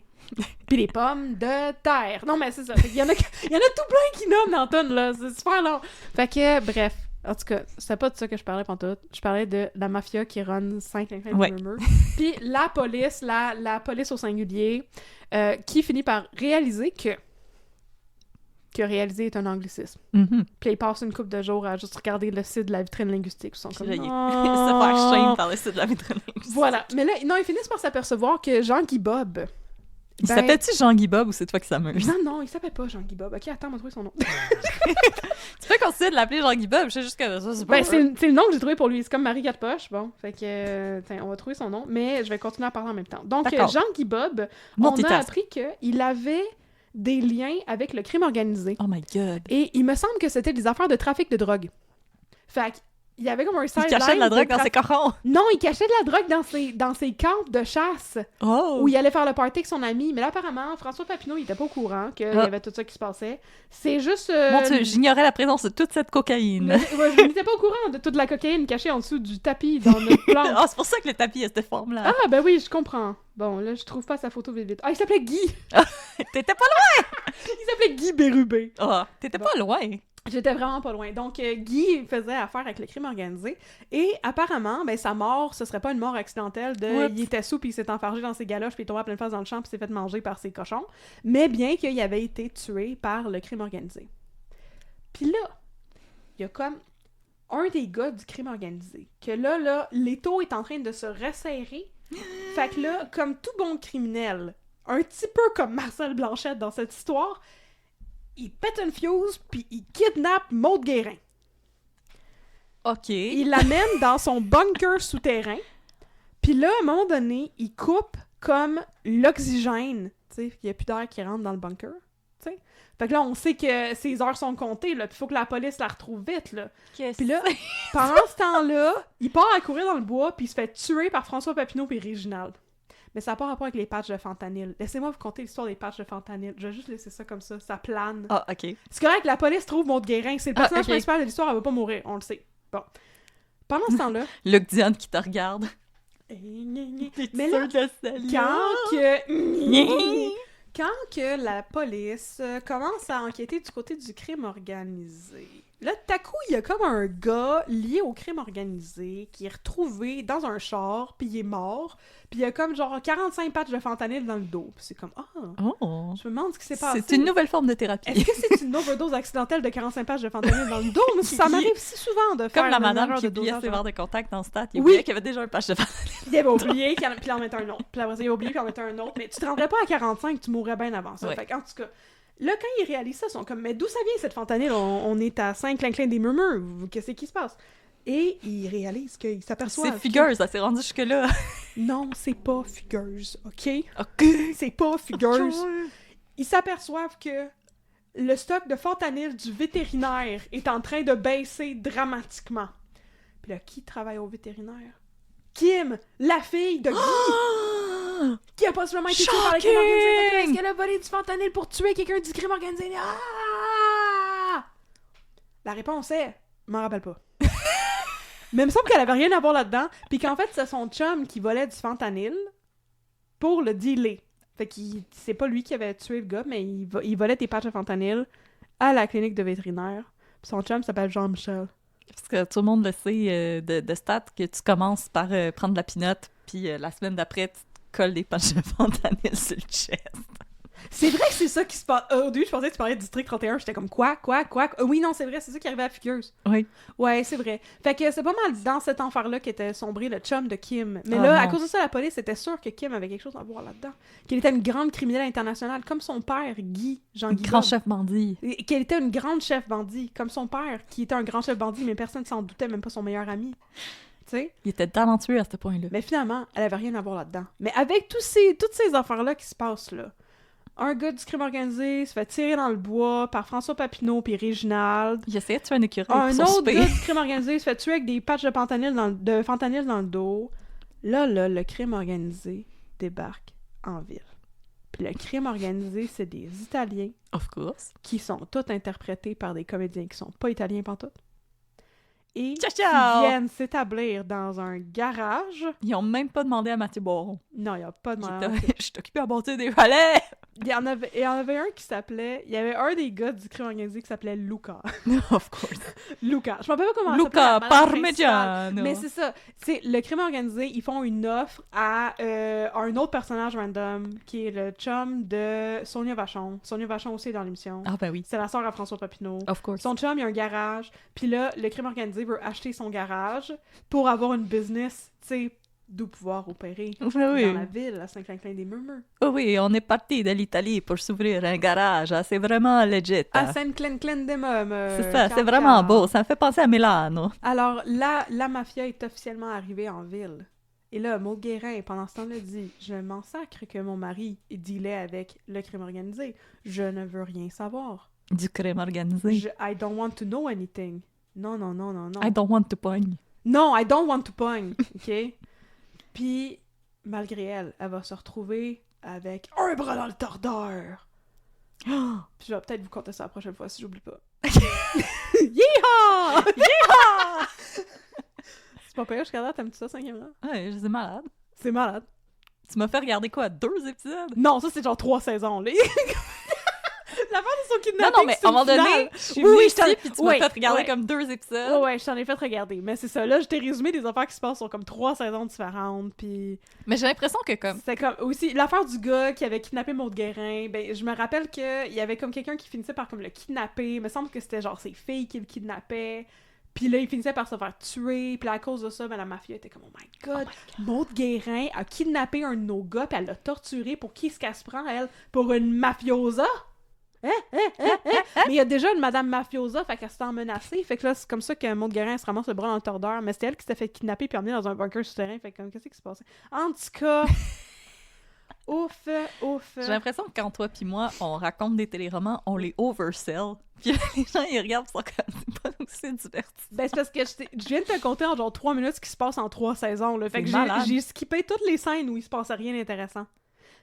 Puis les pommes de terre. Non, mais c'est ça. Il y en a tout plein qui nomment dans tonne, là. C'est super long. Fait que, bref. En tout cas, c'était pas de ça que je parlais pantoute. Je parlais de la mafia qui run 5 Ouais. murmures. Puis la police, la police au singulier, qui finit par réaliser que réaliser est un anglicisme. Mhm. Puis ils passent une couple de jours à juste regarder le site de la vitrine linguistique. Ils sont comme... Puis là, Oh. se faire shame par le site de la vitrine. Voilà. Mais là, non, ils finissent par s'apercevoir que Jean-Guy Bob... Il s'appelle-tu Jean-Guy Bob ou c'est toi qui s'amuse? Non, il s'appelle pas Jean-Guy Bob. Ok, attends, on va trouver son nom. Tu peux continuer de l'appeler Jean-Guy Bob, je sais juste que ça, c'est pas Ben, vrai. c'est le nom que j'ai trouvé pour lui. C'est comme Marie Gatpoche. Bon, fait que, tiens, on va trouver son nom, mais je vais continuer à parler en même temps. Donc, D'accord. Jean-Guy Bob, on a Multitask. appris qu'il avait des liens avec le crime organisé. Oh my god. Et il me semble que c'était des affaires de trafic de drogue. Fait qu'il y avait comme un Il sideline cachait de la drogue dans ses trafic- corons. Non, il cachait de la drogue dans ses camps de chasse. Oh. Où il allait faire le party avec son ami. Mais là, apparemment, François Papineau, il était pas au courant qu'il y avait tout ça qui se passait. C'est juste... Mon Dieu, j'ignorais la présence de toute cette cocaïne. Ouais, je n'étais pas au courant de toute la cocaïne cachée en dessous du tapis dans notre plante. Ah, c'est pour ça que le tapis a cette forme-là. Ah, ben oui, je comprends. Bon, là, je trouve pas sa photo vite vite. Ah, il s'appelait Guy! T'étais pas Il s'appelait Guy Bérubé. loin. Oh, t'étais pas loin. J'étais vraiment pas loin. Donc, Guy faisait affaire avec le crime organisé. Et apparemment, ben, sa mort, ce serait pas une mort accidentelle de... Oups. Il était sous, puis il s'est enfargé dans ses galoches, puis il est tombé à pleine face dans le champ, puis il s'est fait manger par ses cochons. Mais bien qu'il avait été tué par le crime organisé. Puis là, il y a comme un des gars du crime organisé, que là, l'étau est en train de se resserrer. Fait que là, comme tout bon criminel, un petit peu comme Marcel Blanchette dans cette histoire, il pète une fuse, puis il kidnappe Maude Guérin. OK. Il l'amène dans son bunker souterrain, puis là, à un moment donné, il coupe comme l'oxygène. Tu sais, il n'y a plus d'air qui rentre dans le bunker. Tu sais. Fait que là, on sait que ses heures sont comptées, là, puis il faut que la police la retrouve vite, là. Puis là, pendant ce temps-là, il part à courir dans le bois, puis il se fait tuer par François Papineau et Réginald. Mais ça n'a pas rapport avec les patchs de fentanyl. Laissez-moi vous conter l'histoire des patchs de fentanyl. Je vais juste laisser ça comme ça plane. Ah, OK. C'est correct que la police trouve Maude Guérin. C'est le personnage ok. principal de l'histoire, elle va pas mourir, on le sait. Bon. Pendant ce temps-là... Luc Diane qui te regarde. Mais là, quand que la police commence à enquêter du côté du crime organisé, là, tout à coup, il y a comme un gars lié au crime organisé qui est retrouvé dans un char, puis il est mort, puis il y a comme genre 45 patchs de fentanyl dans le dos. Puis c'est comme, Oh. je me demande ce qui s'est passé. C'est une nouvelle forme de thérapie. Est-ce que c'est une overdose accidentelle de 45 patchs de fentanyl dans le dos? Mais ça m'arrive si souvent de faire Comme la une madame erreur qui de oubliait dosage. ses verres de contact dans le stade. Il Oui. oubliait qu'il y avait déjà un patch de fentanyl. Il avait oublié, puis il en mettait un autre. Puis après ça, il a oublié, puis il en mettait un autre. Mais tu te rendrais pas à 45, tu mourrais bien avant ça. Ouais. Fait qu'en tout cas, là, quand ils réalisent ça, ils sont comme, mais d'où ça vient cette fentanyl? On est à Saint-Clinclin des Murmures. Qu'est-ce qui se passe? Et ils réalisent qu'ils s'aperçoivent. C'est fugueuse, ça s'est rendu jusque-là. Non, c'est pas fugueuse, OK? OK. C'est pas fugueuse. Ils s'aperçoivent que le stock de fentanyl du vétérinaire est en train de baisser dramatiquement. Puis là, qui travaille au vétérinaire? Kim, la fille de Guy, qui a possiblement été tué par le crime organisé. Shocking! Est-ce qu'elle a volé du fentanyl pour tuer quelqu'un du crime organisé? Ah! La réponse est... Je m'en rappelle pas. Mais il me semble qu'elle avait rien à voir là-dedans, puis qu'en fait, c'est son chum qui volait du fentanyl pour le dealer. Fait que c'est pas lui qui avait tué le gars, mais il volait des patchs de fentanyl à la clinique de vétérinaire. Puis son chum s'appelle Jean-Michel. Parce que tout le monde le sait de stats que tu commences par prendre la pinotte, puis la semaine d'après, tu te colles des patchs de fentanyl sur le chest. C'est vrai que c'est ça qui se passe. Au début, je pensais que tu parlais du District 31. J'étais comme quoi? Oui, non, c'est vrai, c'est ça qui arrivait à Figueuse. Oui. Ouais, c'est vrai. Fait que c'est pas mal dans cet enfer-là qu'était sombré le chum de Kim. Mais Oh là, non. à cause de ça, la police était sûre que Kim avait quelque chose à voir là-dedans. Qu'elle était une grande criminelle internationale, comme son père, Jean-Guy Grand Bob. chef bandit. Et qu'elle était une grande chef bandit, comme son père, qui était un grand chef bandit, mais personne s'en doutait, même pas son meilleur ami. Tu sais? Il était talentueux à ce point-là. Mais finalement, elle avait rien à voir là-dedans. Mais avec toutes ces affaires-là qui se passent là, un gars du crime organisé se fait tirer dans le bois par François Papineau puis Réginald. Il essayait de tuer un écureuil Un pour son autre souper. gars du crime organisé se fait tuer avec des patchs de fentanyl dans le dos. Là, le crime organisé débarque en ville. Puis le crime organisé, c'est des Italiens Of course. qui sont tous interprétés par des comédiens qui sont pas italiens pantoute. Et Ciao, qui ciao! viennent s'établir dans un garage. Ils ont même pas demandé à Mathieu Boiron. Non, il n'y a pas de mal. Je suis occupé à bâtir des valets! Il y en avait un qui s'appelait... Il y avait un des gars du crime organisé qui s'appelait Luca. Of course. Luca. Je m'en rappelle pas comment elle Luca s'appelle, la madame principale. Parmigiano. Mais c'est ça. C'est le crime organisé, ils font une offre à un autre personnage random qui est le chum de Sonia Vachon. Sonia Vachon aussi est dans l'émission. Ah ben oui. C'est la sœur à François Papineau. Of course. Son chum, il a un garage. Puis là, le crime organisé veut acheter son garage pour avoir une business, tu sais, d'où pouvoir opérer Oui, dans oui. la ville, à Saint-Clinclin des Murmures. Oh oui, on est parti de l'Italie pour s'ouvrir un garage. Ah, c'est vraiment legit. À Ah. Saint-Clinclin des Murmures. C'est ça, c'est vraiment beau. Ça me fait penser à Milano. Alors, la mafia est officiellement arrivée en ville. Et là, Maud Guérin, pendant ce temps-là, dit « Je m'en sacre que mon mari dealait avec le crime organisé. Je ne veux rien savoir. Du crime organisé. I don't want to know anything. » Non, non, non, non, non. I don't want to pogne. Non, I don't want to pogne. OK? Puis, malgré elle, elle va se retrouver avec un bras dans le tordeur. Puis je vais peut-être vous conter ça la prochaine fois si j'oublie pas. Yeehaw! Yeehaw! C'est pas pire, jusqu'à là, t'aimes-tu ça, 5e rang? Ouais, je suis malade. C'est malade. Tu m'as fait regarder quoi, 2 épisodes? Non, ça, c'est genre 3 saisons, là. La part de son Non, kidnapping, non, mais c'est à un moment une finale. donné, je suis Oui, venue je t'en- ici, puis tu oui, m'as fait regarder ouais. comme 2 épisodes. Ouais, je t'en ai fait regarder. Mais c'est ça, là, je t'ai résumé des affaires qui se passent sur comme 3 saisons différentes, puis... Mais j'ai l'impression que comme... C'était comme aussi l'affaire du gars qui avait kidnappé Maud Guérin. Ben, je me rappelle qu'il y avait comme quelqu'un qui finissait par comme le kidnapper. Il me semble que c'était genre ses filles qui le kidnappaient. Puis là, il finissait par se faire tuer. Puis là, à cause de ça, ben, la mafia était comme « Oh my God! Maud Guérin a kidnappé un de nos gars puis elle l'a torturé. Pour qui est-ce qu'elle se prend, elle? Pour une mafiosa? Mais il y a déjà une madame mafiosa, fait qu'elle se sent menacée. Fait que là, c'est comme ça que Maud Guérin se ramasse le bras dans le tordeur. Mais c'était elle qui s'était fait kidnapper puis emmener dans un bunker souterrain. Fait que comme, qu'est-ce qui se passait? En tout cas... Ouf. J'ai l'impression que quand toi puis moi, on raconte des téléromans, on les oversell. Puis là, les gens, ils regardent, ils sont comme, c'est pas aussi divertissant. Ben, c'est parce que je viens de te compter en genre 3 minutes ce qui se passe en 3 saisons. Là. Fait C'est que malade. j'ai skippé toutes les scènes où il se passait rien d'intéressant.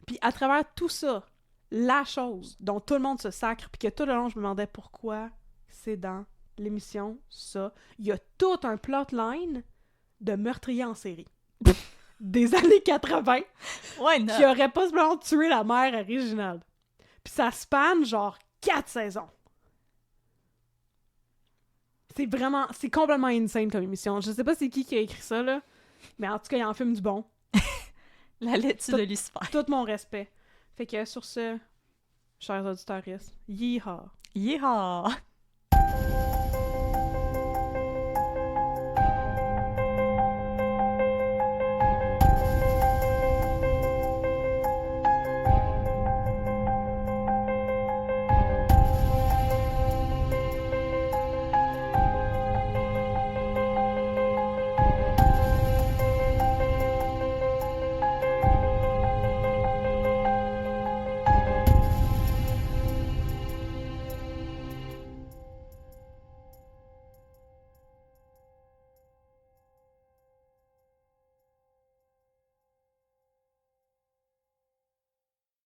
Puis à travers tout ça, la chose dont tout le monde se sacre, puis que tout le long, je me demandais pourquoi c'est dans l'émission, ça. Il y a tout un plotline de meurtrier en série. Des années 80 Ouais, non. qui aurait possiblement tué la mère originale. Puis ça spanne genre 4 saisons. C'est complètement insane comme émission. Je sais pas c'est qui a écrit ça, là. Mais en tout cas, il en filme du bon. La laitue de Lucifer. Tout mon respect. Fait que sur ce, chers auditeurs, yeehaw! Yeehaw!